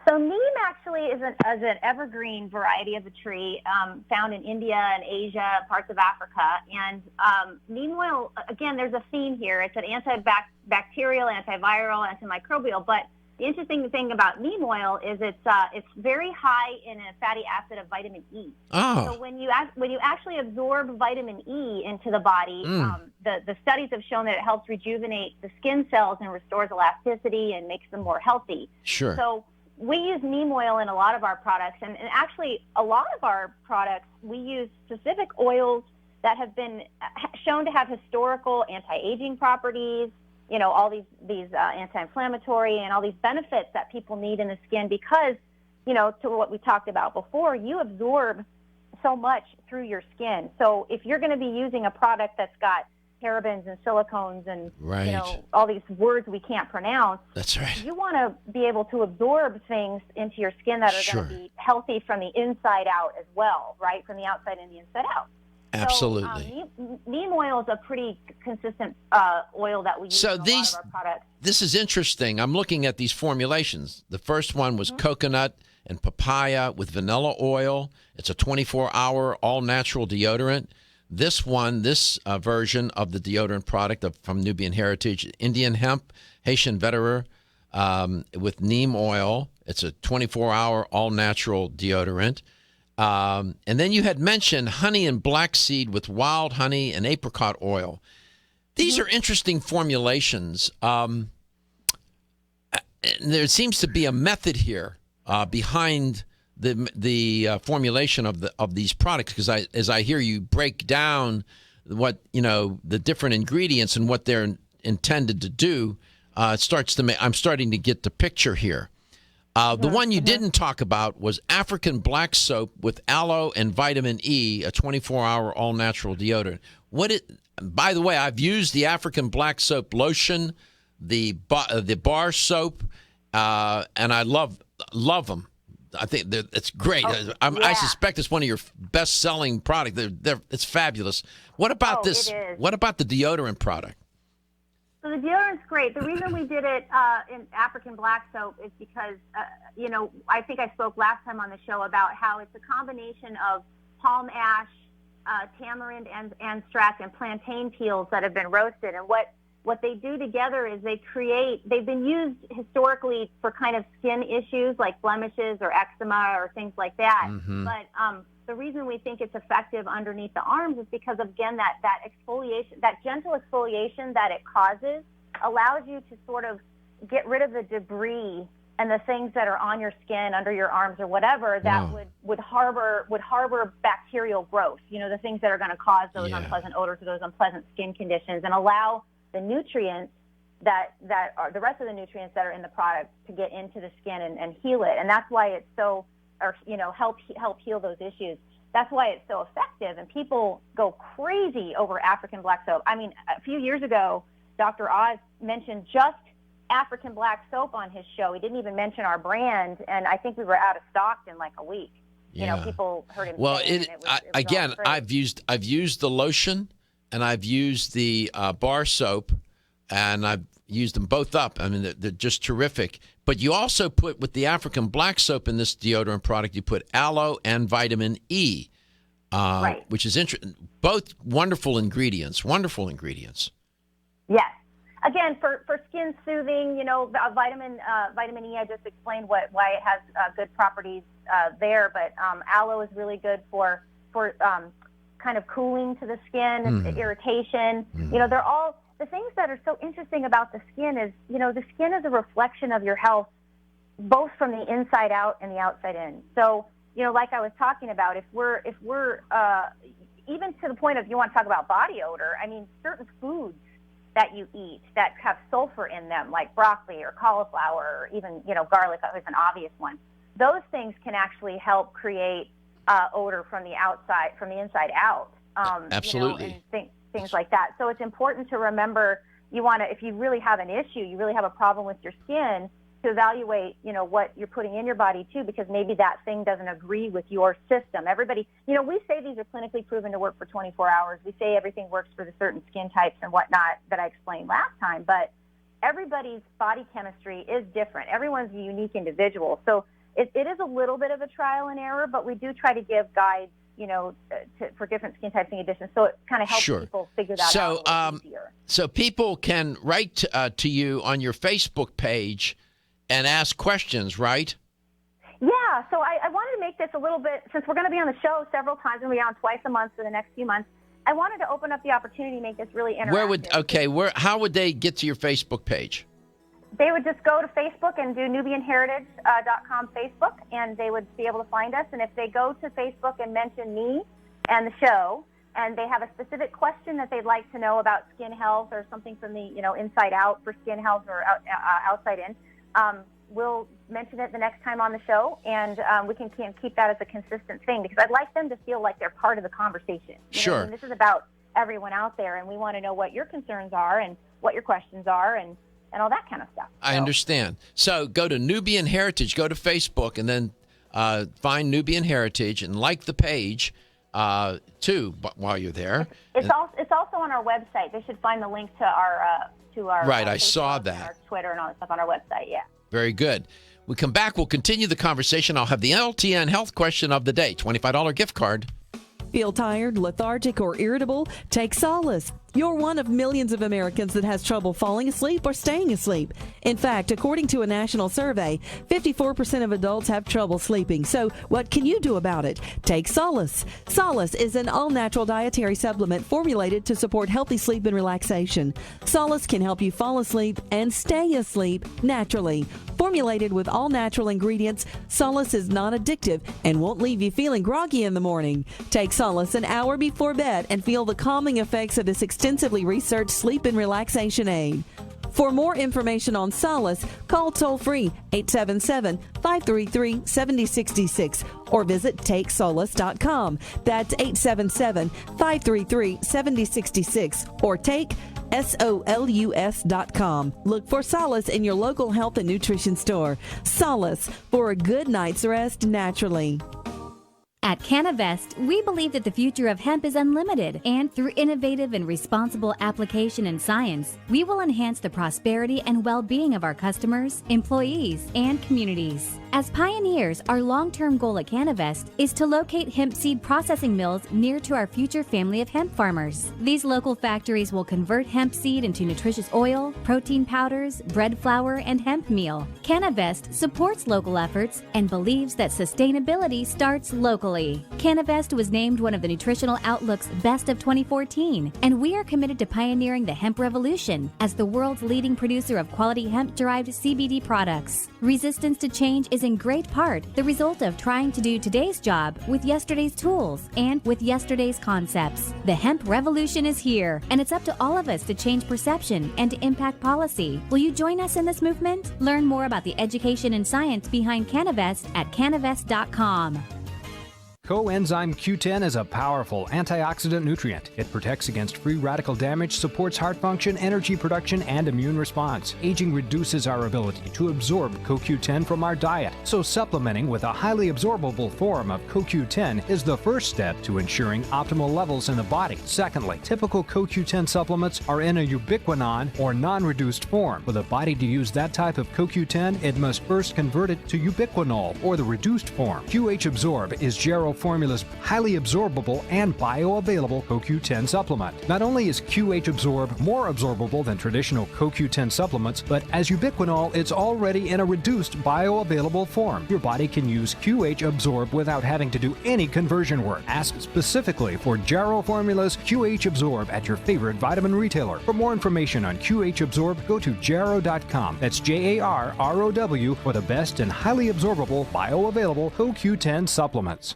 So neem actually is an evergreen variety of a tree found in India and Asia, parts of Africa. And neem oil, again, there's a theme here. It's an antibacterial, antiviral, antimicrobial. But the interesting thing about neem oil is it's very high in a fatty acid of vitamin E. Oh. So when you actually absorb vitamin E into the body, the studies have shown that it helps rejuvenate the skin cells and restores elasticity and makes them more healthy. Sure. So we use neem oil in a lot of our products, and actually a lot of our products, we use specific oils that have been shown to have historical anti-aging properties, you know, all these anti-inflammatory and all these benefits that people need in the skin because, you know, to what we talked about before, you absorb so much through your skin. So if you're going to be using a product that's got parabens and silicones and you know, all these words we can't pronounce. That's right. You want to be able to absorb things into your skin that are going to be healthy from the inside out as well, right? From the outside and the inside out. Absolutely. So, neem oil is a pretty consistent oil that we use in a lot of our products. This is interesting. I'm looking at these formulations. The first one was coconut and papaya with vanilla oil. It's a 24-hour all-natural deodorant. This version of the deodorant product from Nubian Heritage, Indian hemp, Haitian vetiver with neem oil. It's a 24-hour all-natural deodorant. And then you had mentioned honey and black seed with wild honey and apricot oil. These are interesting formulations. There seems to be a method here behind the formulation of these products, because as I hear you break down what the different ingredients and what they're intended to do, I'm starting to get the picture here. The one you didn't talk about was African black soap with aloe and vitamin E, a 24-hour all-natural deodorant. By the way, I've used the African black soap lotion, the bar soap, and I love them. I think it's great. I suspect it's one of your best-selling products. It's fabulous. What about this? It is. What about the deodorant product? So the deodorant's great. The reason we did it in African black soap is because, I think I spoke last time on the show about how it's a combination of palm ash, tamarind anthrax, and plantain peels that have been roasted. And what they do together is they've been used historically for kind of skin issues like blemishes or eczema or things like that. Mm-hmm. But the reason we think it's effective underneath the arms is because, again, that exfoliation, that gentle exfoliation that it causes allows you to sort of get rid of the debris and the things that are on your skin, under your arms or whatever, that would harbor bacterial growth, the things that are going to cause those unpleasant odors or those unpleasant skin conditions, and allow the nutrients that are the rest of the nutrients that are in the product to get into the skin and heal it. And that's why it's so, help heal those issues. That's why it's so effective. And people go crazy over African black soap. I mean, a few years ago, Dr. Oz mentioned just African black soap on his show. He didn't even mention our brand, and I think we were out of stock in like a week. People heard him. Well, say it was I've used the lotion, and I've used the bar soap, and I've used them both up. I mean, they're just terrific. But you also put, with the African black soap in this deodorant product, you put aloe and vitamin E, which is interesting. Both wonderful ingredients. Wonderful ingredients. Yes. Again, for skin soothing, vitamin E, I just explained why it has good properties there. But aloe is really good for kind of cooling to the skin, irritation. They're all the things that are so interesting about the skin is, the skin is a reflection of your health, both from the inside out and the outside in. So, like I was talking about, if we're even to the point of, you want to talk about body odor, I mean, certain foods that you eat that have sulfur in them, like broccoli or cauliflower or even, garlic is an obvious one. Those things can actually help create odor from the outside, from the inside out. Absolutely. And things like that. So it's important to remember, if you really have an issue, you really have a problem with your skin, to evaluate, what you're putting in your body too, because maybe that thing doesn't agree with your system. Everybody, we say these are clinically proven to work for 24 hours. We say everything works for the certain skin types and whatnot that I explained last time, but everybody's body chemistry is different. Everyone's a unique individual. So it is a little bit of a trial and error, but we do try to give guides, for different skin types and conditions. So it kind of helps people figure that out a little easier. So people can write to you on your Facebook page and ask questions, right? Yeah, so I wanted to make this a little bit, since we're going to be on the show several times and we'll be on twice a month for the next few months, I wanted to open up the opportunity to make this really interactive. How would they get to your Facebook page? They would just go to Facebook and do NubianHeritage.com Facebook, and they would be able to find us. And if they go to Facebook and mention me and the show, and they have a specific question that they'd like to know about skin health or something from the inside out for skin health or outside in, we'll mention it the next time on the show, and we can keep that as a consistent thing, because I'd like them to feel like they're part of the conversation. Sure. This is about everyone out there, and we want to know what your concerns are and what your questions are and all that kind of stuff. I understand. So go to Nubian Heritage, go to Facebook, and then find Nubian Heritage and like the page too while you're there. It's also on our website. They should find the link to our right. I Facebook saw and that. our Twitter and all that stuff on our website. Yeah. Very good. We come back. We'll continue the conversation. I'll have the LTN health question of the day. $25 gift card. Feel tired, lethargic, or irritable? Take solace. You're one of millions of Americans that has trouble falling asleep or staying asleep. In fact, according to a national survey, 54% of adults have trouble sleeping. So what can you do about it? Take Solace. Solace is an all-natural dietary supplement formulated to support healthy sleep and relaxation. Solace can help you fall asleep and stay asleep naturally. Formulated with all-natural ingredients, Solace is non-addictive and won't leave you feeling groggy in the morning. Take Solace an hour before bed and feel the calming effects of this extensively researched sleep and relaxation aid. For more information on Solace, call toll-free 877-533-7066 or visit takesolace.com. That's 877-533-7066 or take SOLUS.com. Look for Solace in your local health and nutrition store. Solace, for a good night's rest naturally. At Canavest, we believe that the future of hemp is unlimited, and through innovative and responsible application and science, we will enhance the prosperity and well-being of our customers, employees, and communities. As pioneers, our long-term goal at Canavest is to locate hemp seed processing mills near to our future family of hemp farmers. These local factories will convert hemp seed into nutritious oil, protein powders, bread flour, and hemp meal. Canavest supports local efforts and believes that sustainability starts locally. Canavest was named one of the Nutritional Outlook's Best of 2014, and we are committed to pioneering the hemp revolution as the world's leading producer of quality hemp-derived CBD products. Resistance to change is in great part the result of trying to do today's job with yesterday's tools and with yesterday's concepts. The hemp revolution is here, and it's up to all of us to change perception and to impact policy. Will you join us in this movement? Learn more about the education and science behind Canavest at canavest.com. Coenzyme Q10 is a powerful antioxidant nutrient. It protects against free radical damage, supports heart function, energy production, and immune response. Aging reduces our ability to absorb CoQ10 from our diet, so supplementing with a highly absorbable form of CoQ10 is the first step to ensuring optimal levels in the body. Secondly, typical CoQ10 supplements are in a ubiquinone or non-reduced form. For the body to use that type of CoQ10, it must first convert it to ubiquinol or the reduced form. QH Absorb is Jarrow Formula's highly absorbable and bioavailable CoQ10 supplement. Not only is QH Absorb more absorbable than traditional CoQ10 supplements, but as ubiquinol, it's already in a reduced bioavailable form. Your body can use QH Absorb without having to do any conversion work. Ask specifically for Jarrow Formula's QH Absorb at your favorite vitamin retailer. For more information on QH Absorb, go to jarrow.com. That's JARROW for the best and highly absorbable bioavailable CoQ10 supplements.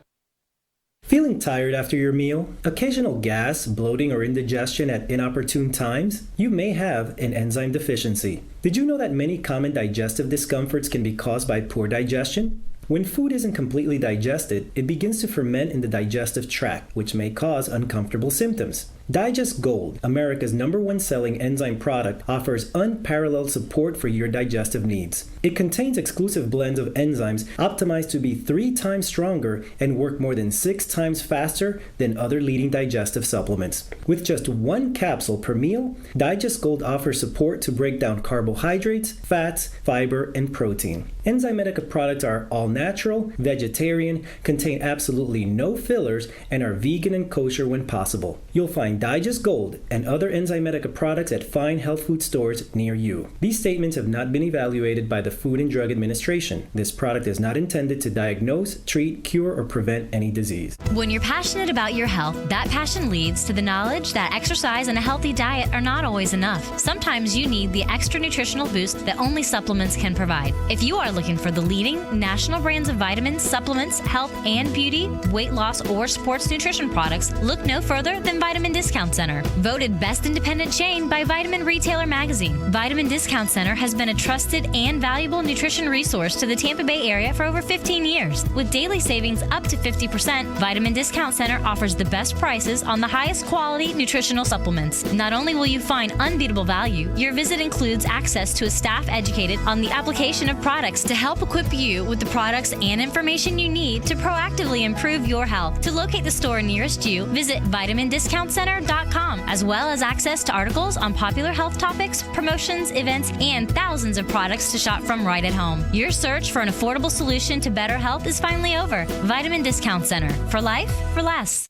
Feeling tired after your meal? Occasional gas, bloating, or indigestion at inopportune times? You may have an enzyme deficiency. Did you know that many common digestive discomforts can be caused by poor digestion? When food isn't completely digested, it begins to ferment in the digestive tract, which may cause uncomfortable symptoms. Digest Gold, America's #1 selling enzyme product, offers unparalleled support for your digestive needs. It contains exclusive blends of enzymes optimized to be 3 times stronger and work more than 6 times faster than other leading digestive supplements. With just 1 capsule per meal, Digest Gold offers support to break down carbohydrates, fats, fiber, and protein. Enzymedica products are all natural, vegetarian, contain absolutely no fillers, and are vegan and kosher when possible. You'll find Digest Gold and other Enzymedica products at fine health food stores near you. These statements have not been evaluated by the Food and Drug Administration. This product is not intended to diagnose, treat, cure, or prevent any disease. When you're passionate about your health, that passion leads to the knowledge that exercise and a healthy diet are not always enough. Sometimes you need the extra nutritional boost that only supplements can provide. If you are looking for the leading national brands of vitamins, supplements, health and beauty, weight loss, or sports nutrition products, look no further than Vitamin Discount Center. Voted best independent chain by Vitamin Retailer Magazine, Vitamin Discount Center has been a trusted and valuable nutrition resource to the Tampa Bay area for over 15 years. With daily savings up to 50%, Vitamin Discount Center offers the best prices on the highest quality nutritional supplements. Not only will you find unbeatable value, your visit includes access to a staff educated on the application of products to help equip you with the products and information you need to proactively improve your health. To locate the store nearest you, visit vitamindiscountcenter.com, as well as access to articles on popular health topics, promotions, events, and thousands of products to shop from right at home. Your search for an affordable solution to better health is finally over. Vitamin Discount Center. For life, for less.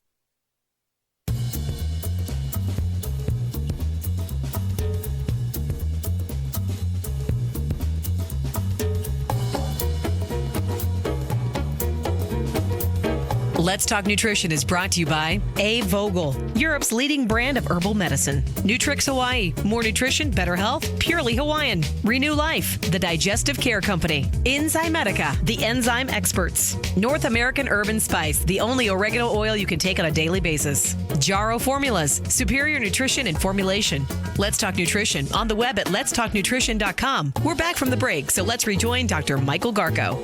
Let's Talk Nutrition is brought to you by A. Vogel, Europe's leading brand of herbal medicine. Nutrix Hawaii, more nutrition, better health, purely Hawaiian. Renew Life, the digestive care company. Enzymedica, the enzyme experts. North American Herb and Spice, the only oregano oil you can take on a daily basis. Jarrow Formulas, superior nutrition and formulation. Let's Talk Nutrition on the web at letstalknutrition.com. We're back from the break, so let's rejoin Dr. Michael Garko.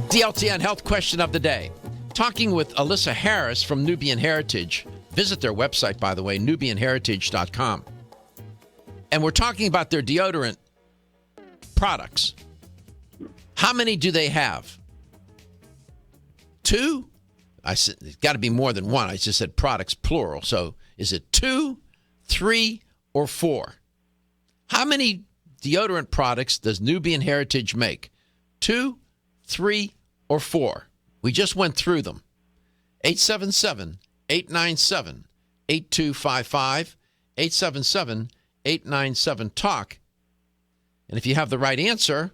DLTN Health Question of the Day. Talking with Elissa Harris from Nubian Heritage. Visit their website, by the way, nubianheritage.com. And we're talking about their deodorant products. How many do they have? 2? I said it's got to be more than one. I just said products, plural. So is it 2, 3, or 4? How many deodorant products does Nubian Heritage make? 2, 3, or 4? We just went through them. 877-897-8255, 877-897-TALK. And if you have the right answer,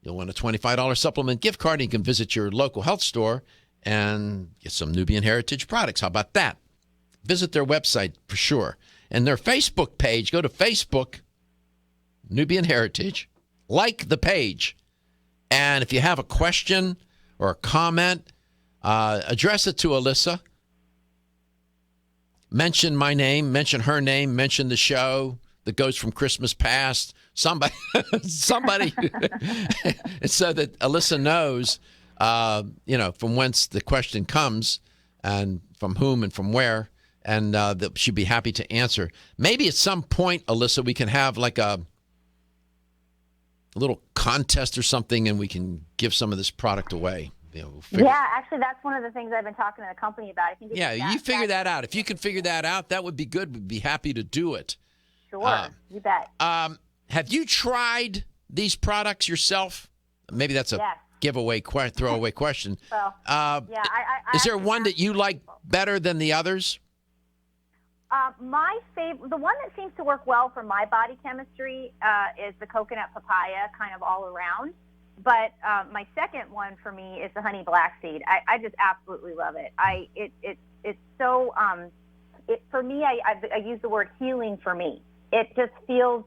you'll win a $25 supplement gift card. And you can visit your local health store and get some Nubian Heritage products. How about that? Visit their website for sure. And their Facebook page, go to Facebook, Nubian Heritage, like the page. And if you have a question or a comment, address it to Elissa. Mention my name, mention her name, mention the show that goes from Christmas past. Somebody, so that Elissa knows, from whence the question comes and from whom and from where, and that she'd be happy to answer. Maybe at some point, Elissa, we can have like a little contest or something, and we can give some of this product away. Yeah, actually, that's one of the things I've been talking to the company about. I think you figure that out. If you can figure that out, that would be good. We'd be happy to do it. Sure, you bet. Have you tried these products yourself? Maybe that's a giveaway, throwaway question. Well, is there one that you like better than the others? My favorite, the one that seems to work well for my body chemistry, is the coconut papaya, kind of all around. But my second one for me is the honey black seed. I just absolutely love it. It's so for me. I use the word healing for me. It just feels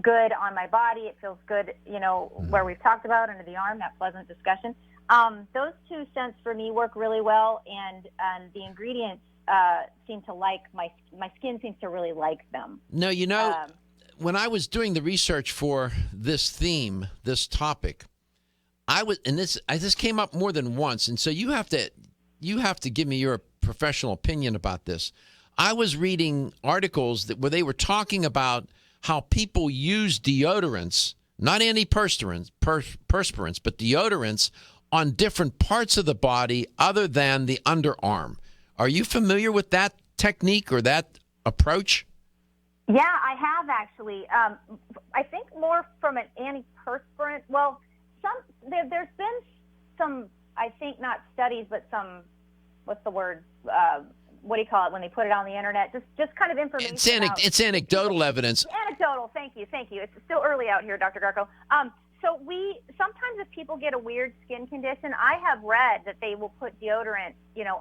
good on my body. It feels good, where we've talked about under the arm, that pleasant discussion. Those two scents for me work really well, and the ingredients seem to like my skin seems to really like them. No, when I was doing the research for this theme, this topic, this came up more than once, and so you have to give me your professional opinion about this. I was reading articles where they were talking about how people use deodorants, not antiperspirants, but deodorants on different parts of the body other than the underarm. Are you familiar with that technique or that approach? Yeah, I have actually. I think more from an antiperspirant. Well, there's been some, I think not studies, but some, what's the word? What do you call it when they put it on the internet? Just kind of information. It's anecdotal evidence. Anecdotal. Thank you. It's still early out here, Dr. Garko. So sometimes if people get a weird skin condition, I have read that they will put deodorant,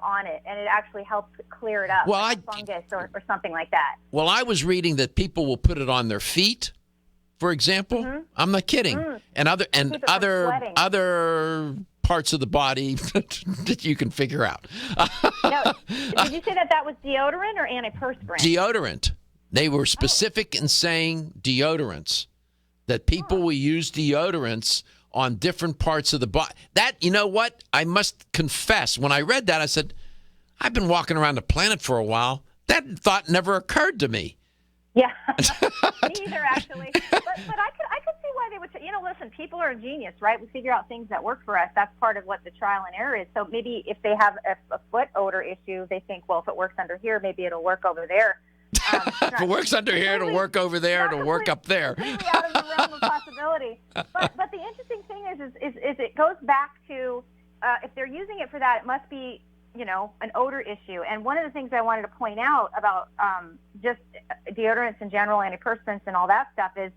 on it, and it actually helps clear it up, like fungus or something like that. Well, I was reading that people will put it on their feet, for example. Mm-hmm. I'm not kidding. Mm-hmm. And other parts of the body that you can figure out. Now, did you say that was deodorant or antiperspirant? Deodorant. They were specific in saying deodorants, that people will use deodorants on different parts of the body. That, you know what? I must confess, when I read that, I said, I've been walking around the planet for a while. That thought never occurred to me. Yeah, me either, actually. But I could see why they would. Listen, people are ingenious, right? We figure out things that work for us. That's part of what the trial and error is. So maybe if they have a foot odor issue, they think, well, if it works under here, maybe it'll work over there. If it works under here, it'll work over there, it'll work up there. Completely out of the realm of possibility. But the interesting thing is it goes back to if they're using it for that, it must be an odor issue. And one of the things I wanted to point out about just deodorants in general, antiperspirants and all that stuff is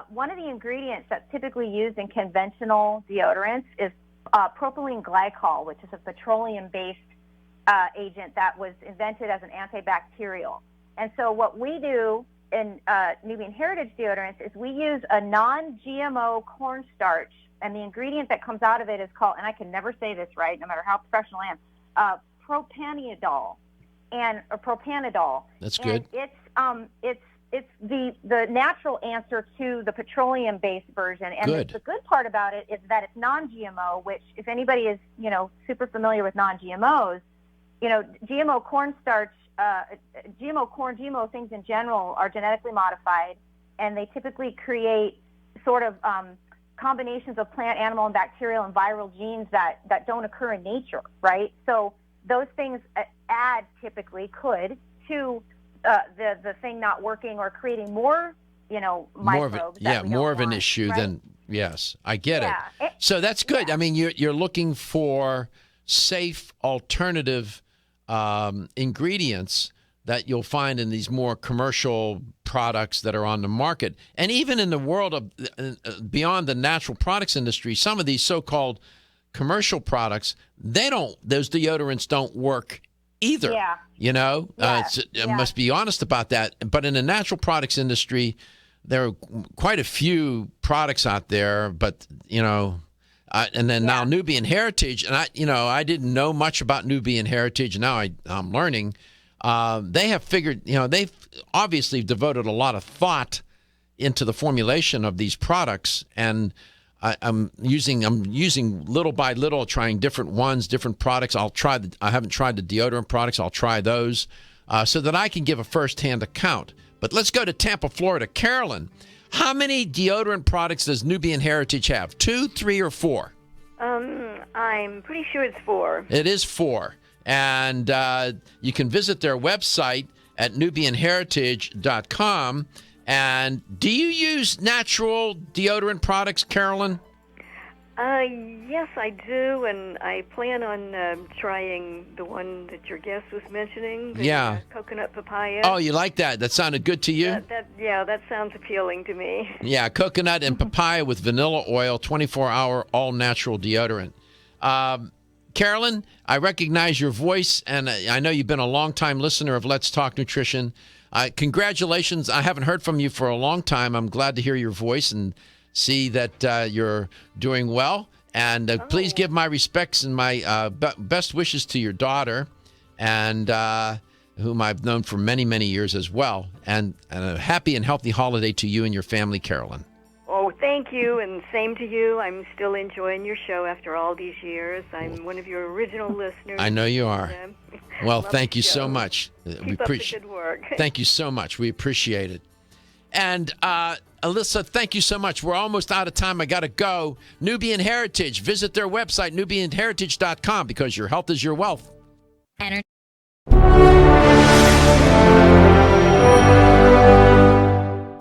one of the ingredients that's typically used in conventional deodorants is propylene glycol, which is a petroleum-based agent that was invented as an antibacterial. And so what we do in Nubian Heritage deodorants is we use a non-GMO cornstarch, and the ingredient that comes out of it is called, and I can never say this right, no matter how professional I am, propanidol, or propanidol. That's good. And it's the natural answer to the petroleum-based version. And the good part about it is that it's non-GMO, which if anybody is super familiar with non-GMOs, GMO cornstarch. GMO corn, GMO things in general are genetically modified, and they typically create sort of combinations of plant, animal, and bacterial and viral genes that don't occur in nature, right? So those things could to the thing not working or creating more, microbes. More of an issue than, yes, I get it. So that's good. Yeah. I mean, you're looking for safe alternative ingredients that you'll find in these more commercial products that are on the market. And even in the world of beyond the natural products industry, some of these so-called commercial products, those deodorants don't work either. Yeah. I must be honest about that. But in the natural products industry, there are quite a few products out there, but, and then now Nubian Heritage, and I didn't know much about Nubian Heritage, and now I'm learning. They have figured, they've obviously devoted a lot of thought into the formulation of these products, and I'm using little by little, trying different ones, different products. I haven't tried the deodorant products. I'll try those so that I can give a firsthand account. But let's go to Tampa, Florida. Carolyn, how many deodorant products does Nubian Heritage have? 2, 3, or 4? I'm pretty sure it's 4. It is 4. And you can visit their website at nubianheritage.com. And do you use natural deodorant products, Carolyn? Yes, I do, and I plan on trying the one that your guest was mentioning, the coconut papaya. Oh, you like that? That sounded good to you? That sounds appealing to me. Yeah, coconut and papaya with vanilla oil, 24-hour all-natural deodorant. Carolyn, I recognize your voice, and I know you've been a long-time listener of Let's Talk Nutrition. Congratulations. I haven't heard from you for a long time. I'm glad to hear your voice and see that you're doing well. And please give my respects and my best wishes to your daughter, and whom I've known for many, many years as well. And a happy and healthy holiday to you and your family, Carolyn. Oh, thank you, and same to you. I'm still enjoying your show after all these years. I'm one of your original listeners. I know you are. Well, thank you so much. Keep up the good work. Thank you so much. We appreciate it. And Elissa, thank you so much. We're almost out of time. I got to go. Nubian Heritage. Visit their website, nubianheritage.com, because your health is your wealth.